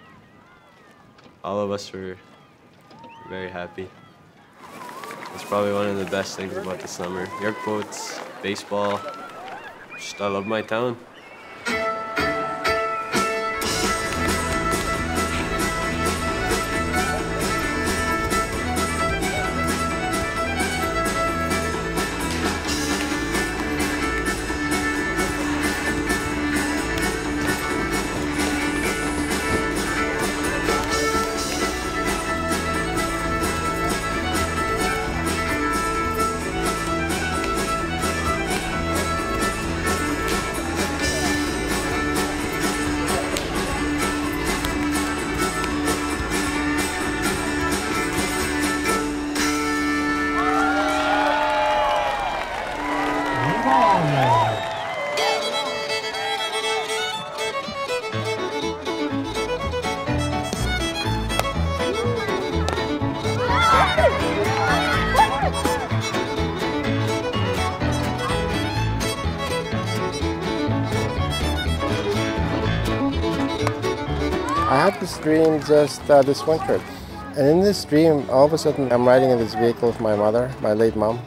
All of us were very happy. It's probably one of the best things about the summer. York boats, baseball, just I love my town. I had this dream just this winter. And in this dream, all of a sudden, I'm riding in this vehicle with my mother, my late mom.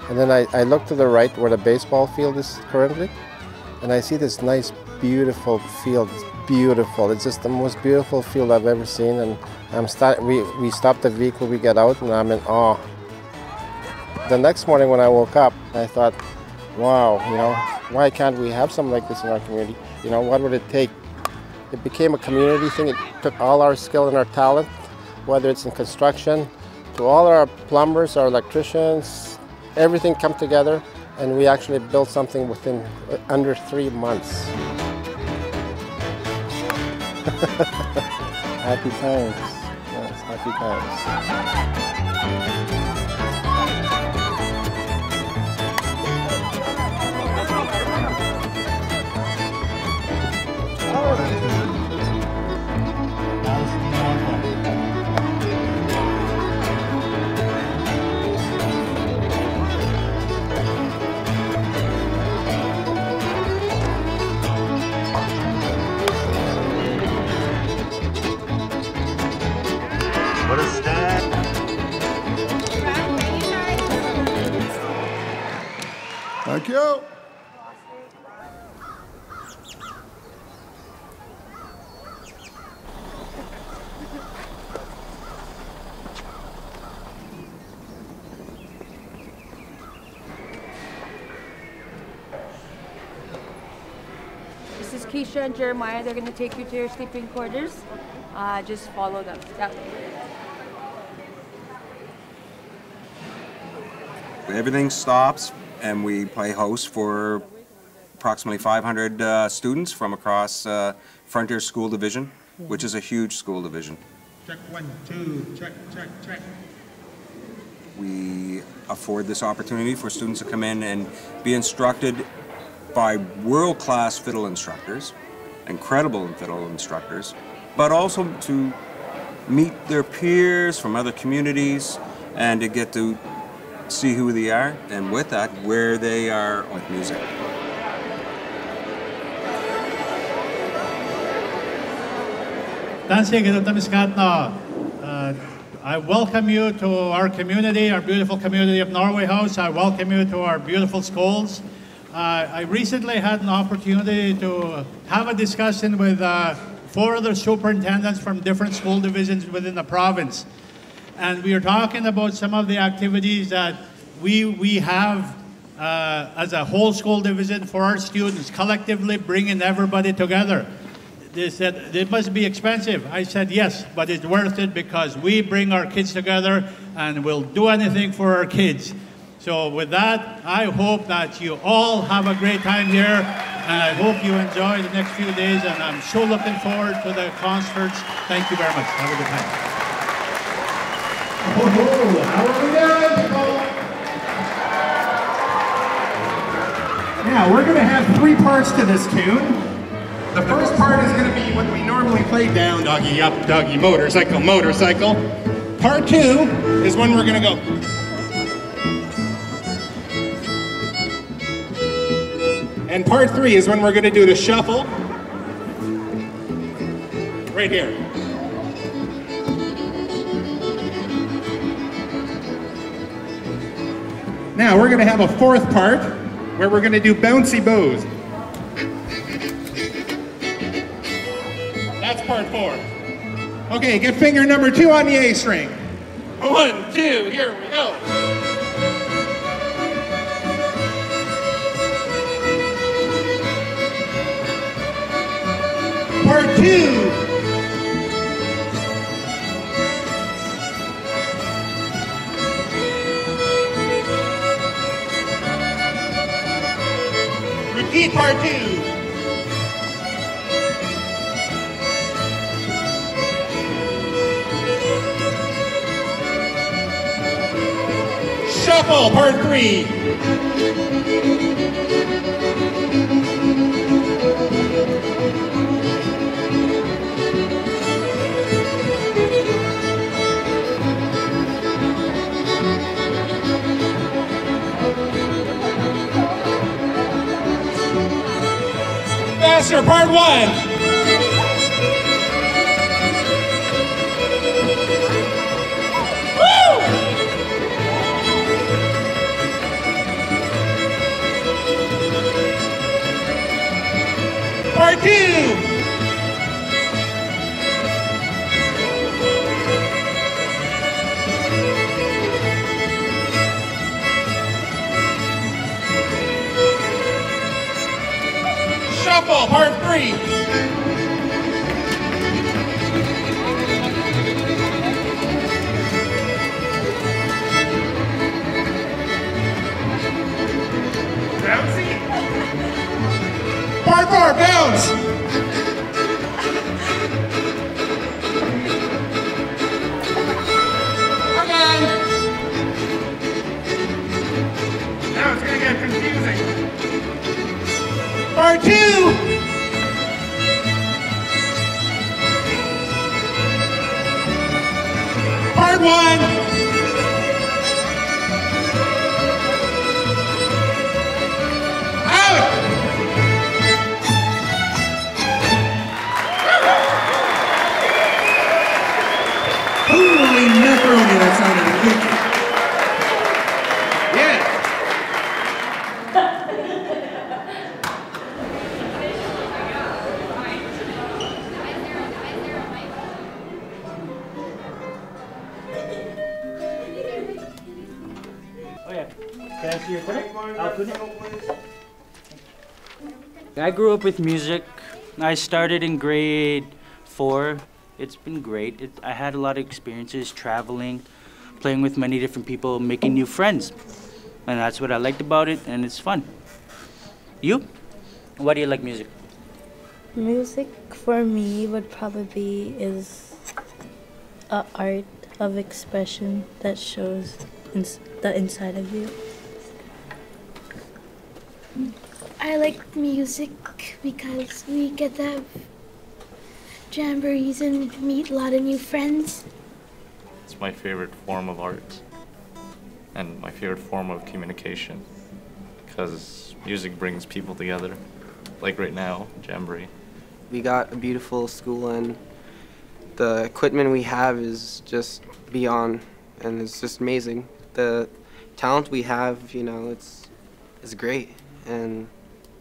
And then I look to the right where the baseball field is currently. And I see this nice, beautiful field. It's beautiful. It's just the most beautiful field I've ever seen. And we stop the vehicle, we get out, and I'm in awe. The next morning when I woke up, I thought, wow, you know, why can't we have something like this in our community? You know, what would it take? It became a community thing. It took all our skill and our talent, whether it's in construction, to all our plumbers, our electricians, everything come together, and we actually built something within under 3 months. Happy times. Yes, happy times. What a stand. Thank you. This is Keisha and Jeremiah. They're going to take you to your sleeping quarters. Just follow them that way. Everything stops and we play host for approximately 500 students from across Frontier School Division, which is a huge school division. Check 1, 2, check, check, check. We afford this opportunity for students to come in and be instructed by world-class fiddle instructors, incredible fiddle instructors, but also to meet their peers from other communities and to get to see who they are, and with that, where they are with music. I welcome you to our community, our beautiful community of Norway House. I welcome you to our beautiful schools. I recently had an opportunity to have a discussion with 4 other superintendents from different school divisions within the province. And we are talking about some of the activities that we have as a whole school division for our students, collectively bringing everybody together. They said, it must be expensive. I said, yes, but it's worth it because we bring our kids together and we'll do anything for our kids. So with that, I hope that you all have a great time here, and I hope you enjoy the next few days, and I'm so looking forward to the concerts. Thank you very much. Have a good time. Oh, how are we doing, people? Now, we're going to have 3 parts to this tune. The first part is going to be what we normally play, down, doggy, up, doggy, motorcycle, motorcycle. Part 2 is when we're going to go. And part 3 is when we're going to do the shuffle. Right here. Now we're going to have a 4th part where we're going to do Bouncy Bows. That's part 4. Okay, get finger number 2 on the A string. 1, 2, here we go. Part 2. Repeat part 2. Shuffle part 3. Faster, part 1. Part 2. Shuffle, part 3. Bouncy. Part 4, bounce. Again. Now it's going to get confusing. Part 2. Part 1. Holy macaroni, that sounded good. Yeah. Oh yeah. Can I see your credit? I grew up with music. I started in grade 4. It's been great. I had a lot of experiences traveling, playing with many different people, making new friends. And that's what I liked about it, and it's fun. You? Why do you like music? Music for me would probably is an art of expression that shows the inside of you. I like music because we get to have jamborees and meet a lot of new friends. It's my favorite form of art and my favorite form of communication because music brings people together. Like right now, jamboree. We got a beautiful school and The equipment we have is just beyond, and it's just amazing. The talent we have, you know, it's great, and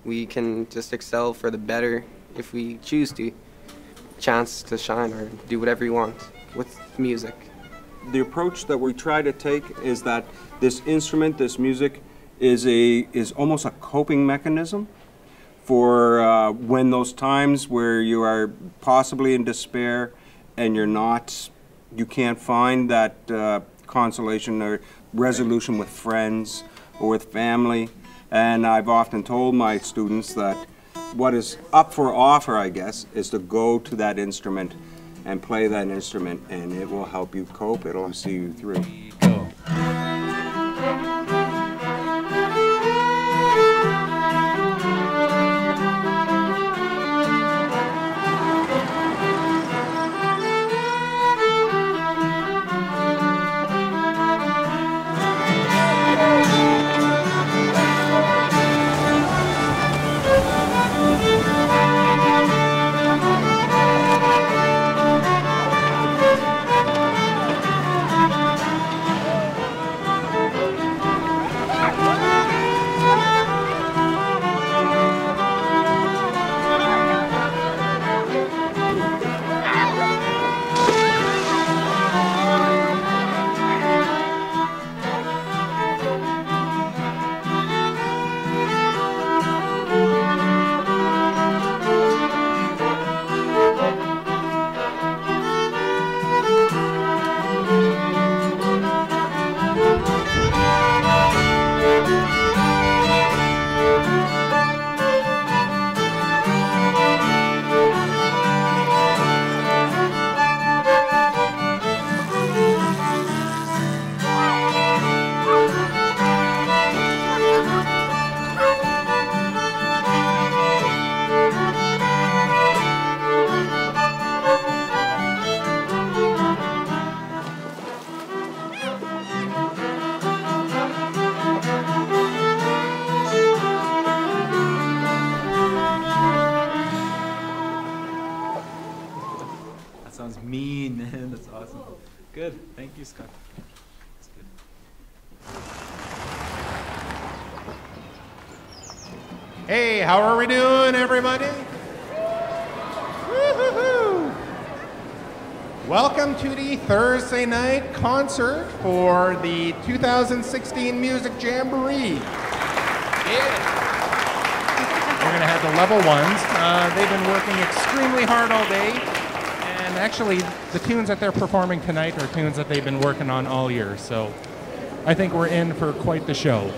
we can just excel for the better if we choose to. Chance to shine or do whatever you want with music. The approach that we try to take is that this instrument, this music, is almost a coping mechanism for when those times where you are possibly in despair and you can't find that consolation or resolution with friends or with family. And I've often told my students that what is up for offer, I guess, is to go to that instrument and play that instrument, and it will help you cope, it'll see you through. Mean, man. That's awesome. Good. Thank you, Scott. That's good. Hey, how are we doing, everybody? Woo-hoo-hoo. Welcome to the Thursday night concert for the 2016 Music Jamboree. Yeah. We're going to have the level ones. They've been working extremely hard all day. And actually, the tunes that they're performing tonight are tunes that they've been working on all year. So I think we're in for quite the show.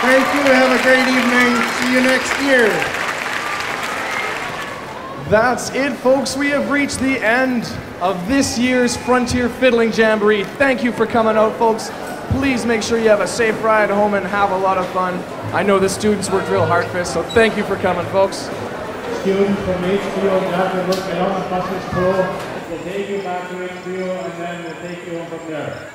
Thank you. Have a great evening. See you next year. That's it, folks. We have reached the end of this year's Frontier Fiddling Jamboree. Thank you for coming out, folks. Please make sure you have a safe ride home and have a lot of fun. I know the students worked real hard for this, so thank you for coming, folks. Students from HBO got to look at all the buses full. We'll take you back to HBO and then we'll take you home from there.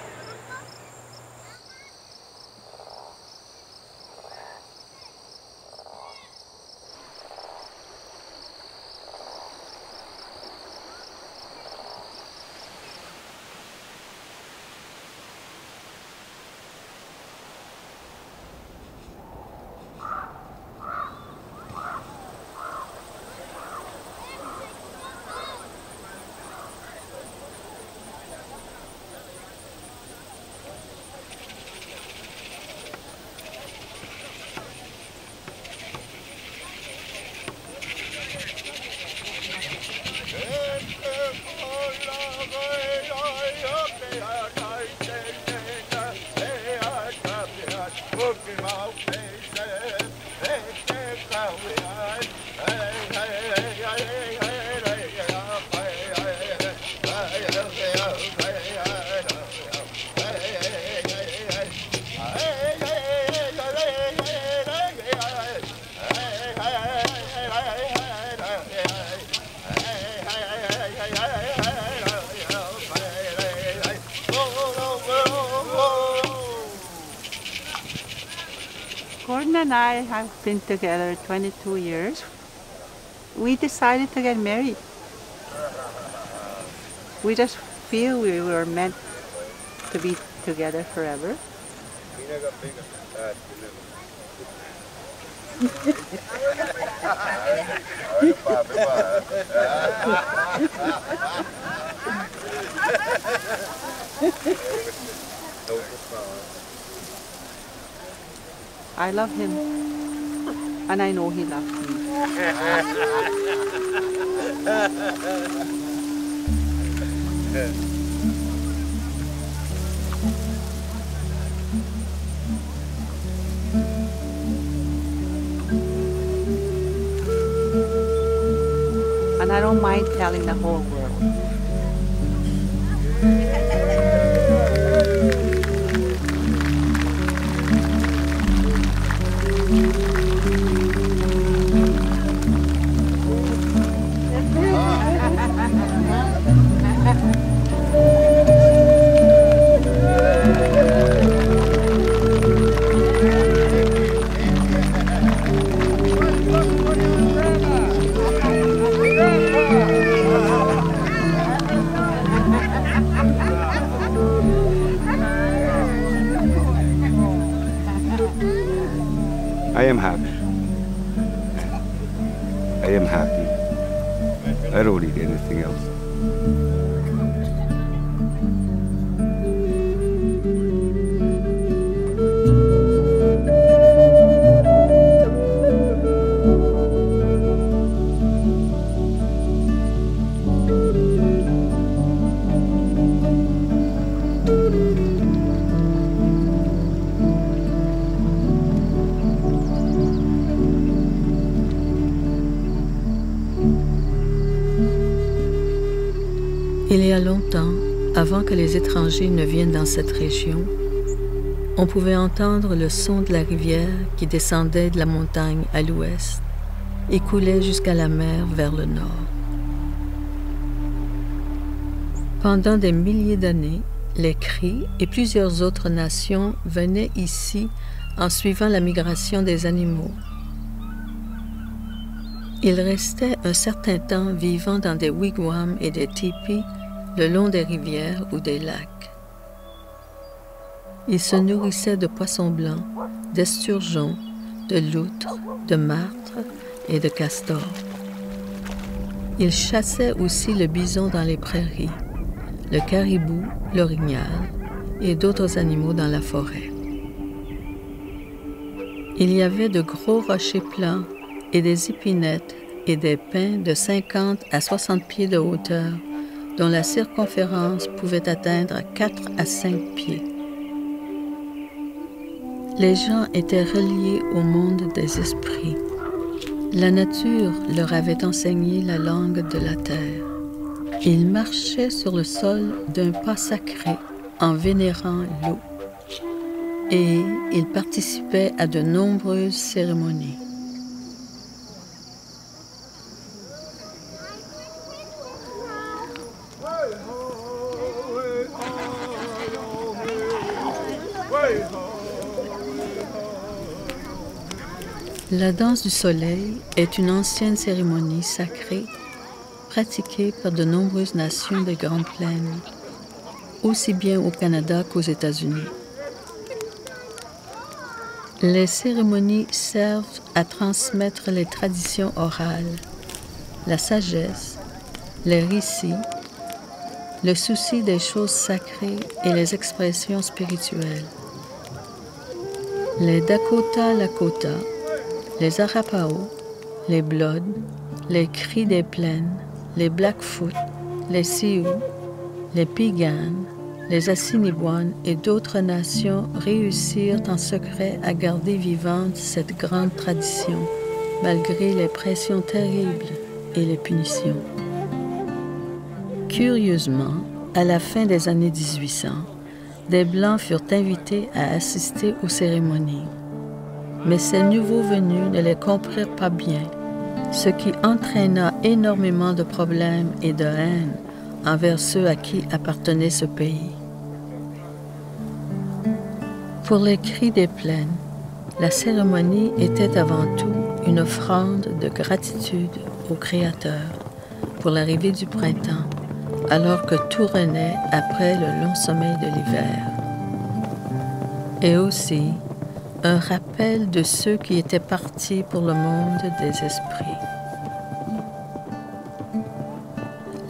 Gordon and I have been together 22 years. We decided to get married. We just feel we were meant to be together forever. I love him, and I know he loves me. And I don't mind telling the whole world. I am happy. I am happy. I don't need anything else. Il y a longtemps, avant que les étrangers ne viennent dans cette région, on pouvait entendre le son de la rivière qui descendait de la montagne à l'ouest et coulait jusqu'à la mer vers le nord. Pendant des milliers d'années, les cris et plusieurs autres nations venaient ici en suivant la migration des animaux. Ils restaient un certain temps vivant dans des wigwams et des tipis le long des rivières ou des lacs. Ils se nourrissaient de poissons blancs, d'esturgeons, de loutres, de martres et de castors. Ils chassaient aussi le bison dans les prairies, le caribou, l'orignal et d'autres animaux dans la forêt. Il y avait de gros rochers plats et des épinettes et des pins de 50 à 60 pieds de hauteur dont la circonférence pouvait atteindre 4 à 5 pieds. les gens étaient reliés au monde des esprits. La nature leur avait enseigné la langue de la terre. Ils marchaient sur le sol d'un pas sacré en vénérant l'eau. Et ils participaient à de nombreuses cérémonies. La danse du soleil est une ancienne cérémonie sacrée pratiquée par de nombreuses nations des Grandes Plaines, aussi bien au Canada qu'aux États-Unis. Les cérémonies servent à transmettre les traditions orales, la sagesse, les récits, le souci des choses sacrées et les expressions spirituelles. Les Dakota, les Arapaho, les Bloods, les cris des plaines, les Blackfoot, les Sioux, les Piegans, les Assiniboines et d'autres nations réussirent en secret à garder vivante cette grande tradition, malgré les pressions terribles et les punitions. Curieusement, à la fin des années 1800, des Blancs furent invités à assister aux cérémonies. Mais ces nouveaux venus ne les comprirent pas bien, ce qui entraîna énormément de problèmes et de haine envers ceux à qui appartenait ce pays. Pour les cris des plaines, la cérémonie était avant tout une offrande de gratitude au Créateur pour l'arrivée du printemps, alors que tout renaît après le long sommeil de l'hiver. Et aussi un rappel de ceux qui étaient partis pour le monde des esprits.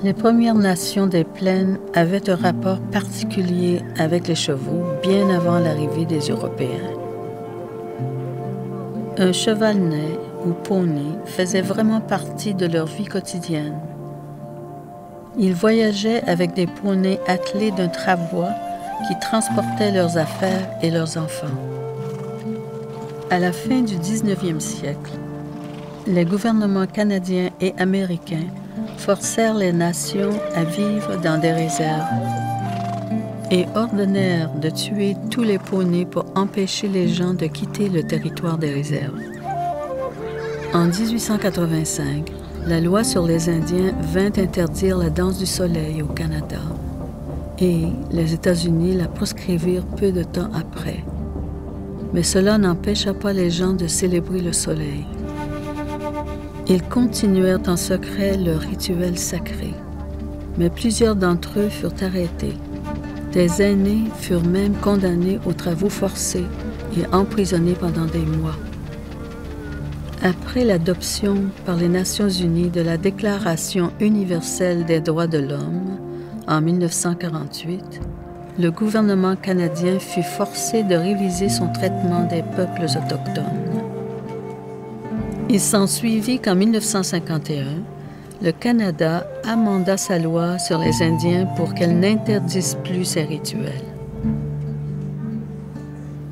Les Premières Nations des Plaines avaient un rapport particulier avec les chevaux bien avant l'arrivée des Européens. Un cheval-nez ou poney faisait vraiment partie de leur vie quotidienne. Ils voyageaient avec des poneys attelés d'un travois qui transportait leurs affaires et leurs enfants. À la fin du 19e siècle, les gouvernements canadiens et américains forcèrent les nations à vivre dans des réserves et ordonnèrent de tuer tous les poneys pour empêcher les gens de quitter le territoire des réserves. En 1885, la loi sur les Indiens vint interdire la danse du soleil au Canada et les États-Unis la proscrivirent peu de temps après. Mais cela n'empêcha pas les gens de célébrer le soleil. Ils continuèrent en secret leur rituel sacré, mais plusieurs d'entre eux furent arrêtés. Des aînés furent même condamnés aux travaux forcés et emprisonnés pendant des mois. Après l'adoption par les Nations unies de la Déclaration universelle des droits de l'homme en 1948, le gouvernement canadien fut forcé de réviser son traitement des peuples autochtones. Il s'ensuivit qu'en 1951, le Canada amenda sa loi sur les Indiens pour qu'elle n'interdise plus ces rituels.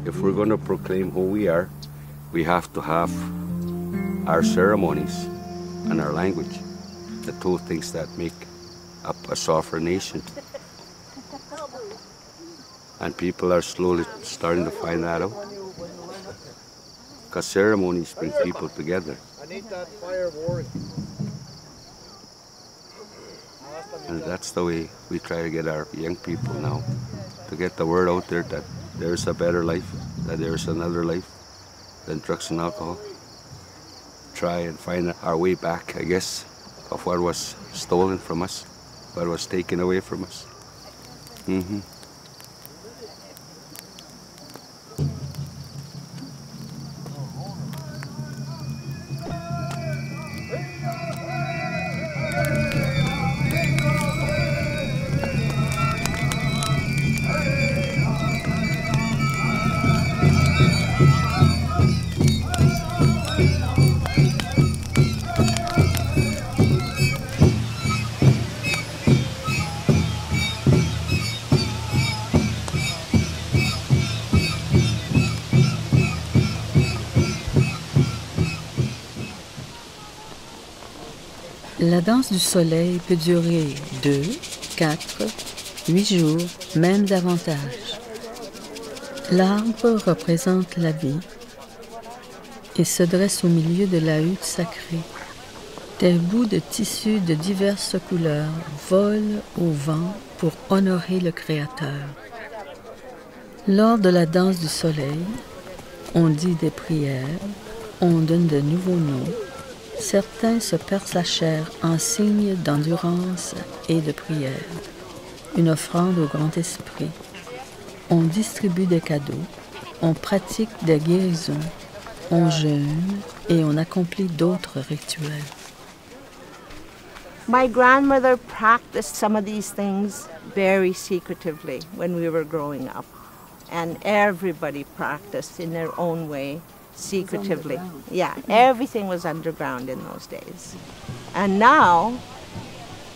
If we're going to proclaim who we are, we have to have our ceremonies and our language, the two things that make up a sovereign nation. And people are slowly starting to find that out. Because ceremonies bring people together. And that's the way we try to get our young people now, to get the word out there that there's a better life, that there's another life than drugs and alcohol. Try and find our way back, I guess, of what was stolen from us, what was taken away from us. Mm-hmm. La danse du soleil peut durer 2, 4, 8 jours, même davantage. L'arbre représente la vie et se dresse au milieu de la hutte sacrée. Des bouts de tissu de diverses couleurs volent au vent pour honorer le Créateur. Lors de la danse du soleil, on dit des prières, on donne de nouveaux noms. Certains se percent la chair en signe d'endurance et de prière. Une offrande au Grand Esprit. On distribue des cadeaux, on pratique des guérisons, on jeûne et on accomplit d'autres rituels. My grandmother practiced some of these things very secretively when we were growing up. And everybody practiced in their own way, secretively. Yeah, everything was underground in those days. And now,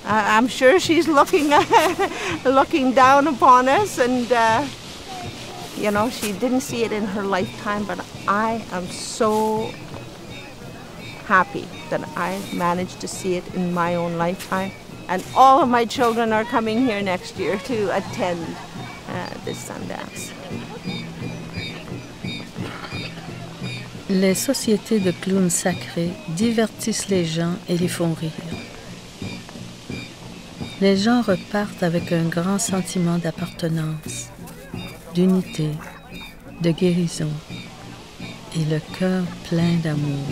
I'm sure she's looking down upon us, and you know, she didn't see it in her lifetime, but I am so happy that I managed to see it in my own lifetime. And all of my children are coming here next year to attend this Sundance. Les sociétés de clowns sacrés divertissent les gens et les font rire. Les gens repartent avec un grand sentiment d'appartenance, d'unité, de guérison et le cœur plein d'amour.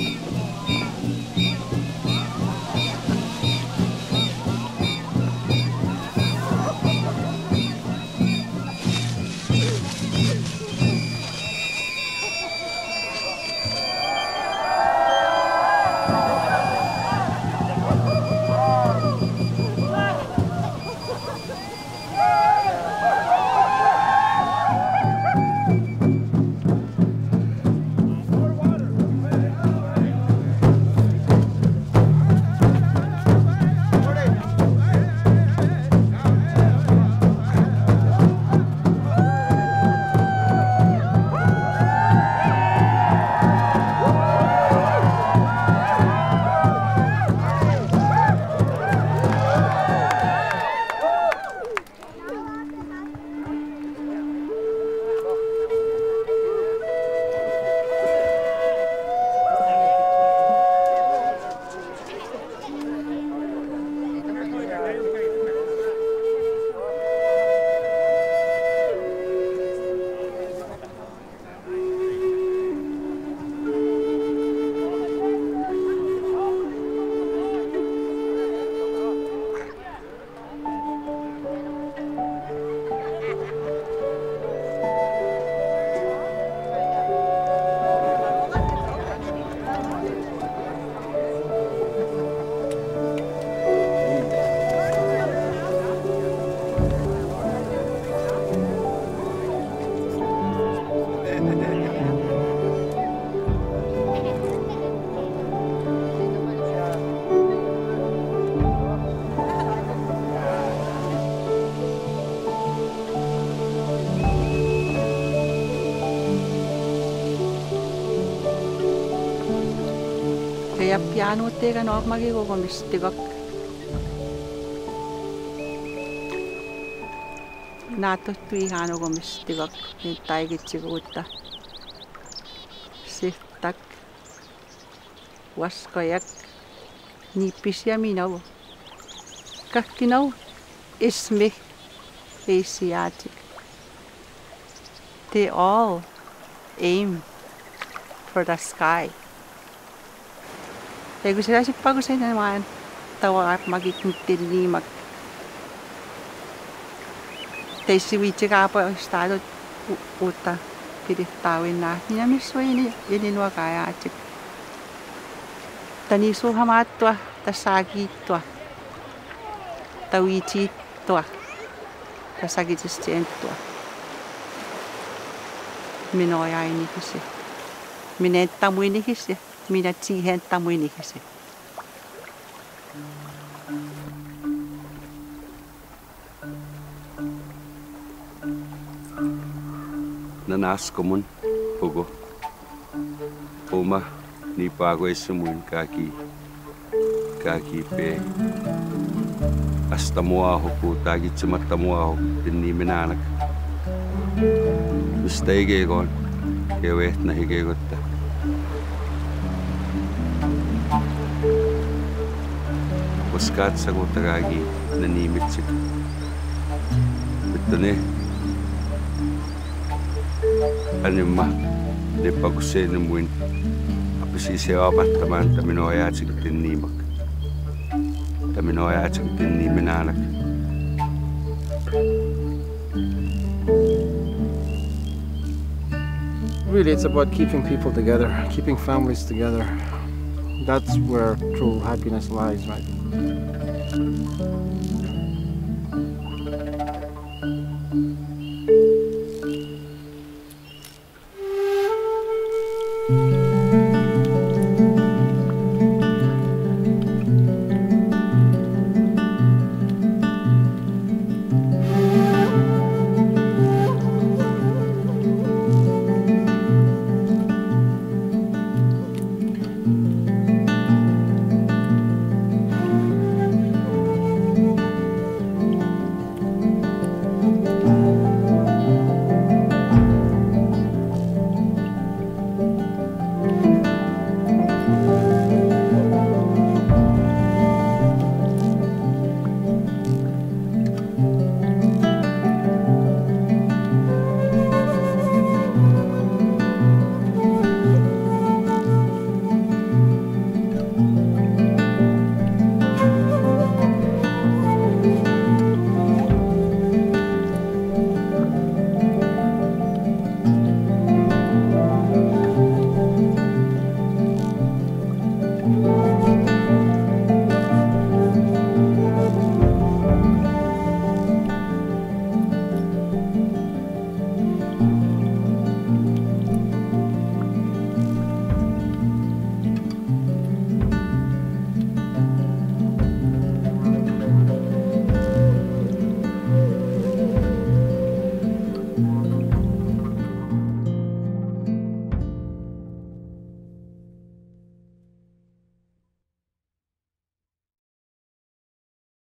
Kaya piano tega no magigo komistigak. Nato tuihano komistigak ni taigitsiguutta. Siftak waskayak nipisia minau. Kakkinau ismi Asiatic. They all aim for the sky. Ja kun se pakusin naman tawa magikintin limak. Teisi viitsika apa stado uutta pidittawin na. Minä missuini ininua kaajaatsi. Tani suhamattua tasakittua. Tawiittua. Tasakitistenttua. Minä jäinihisi. Minä tamuinihisi. Minä siihen tamuinihisi. Nanas komun hugo. Oma ni pago esumun kaki. kakipe asta moaho ku tagi chimata moaho tinni minanak mistake gon kewet na hige gotta waskat sa gotagagi nanimitsik bitane anima de pagusene muin apisi se abattaman tamino ayatsik tinnimak tamino ayatsik tinni minanak Really, it's about keeping people together, keeping families together. That's where true happiness lies, right?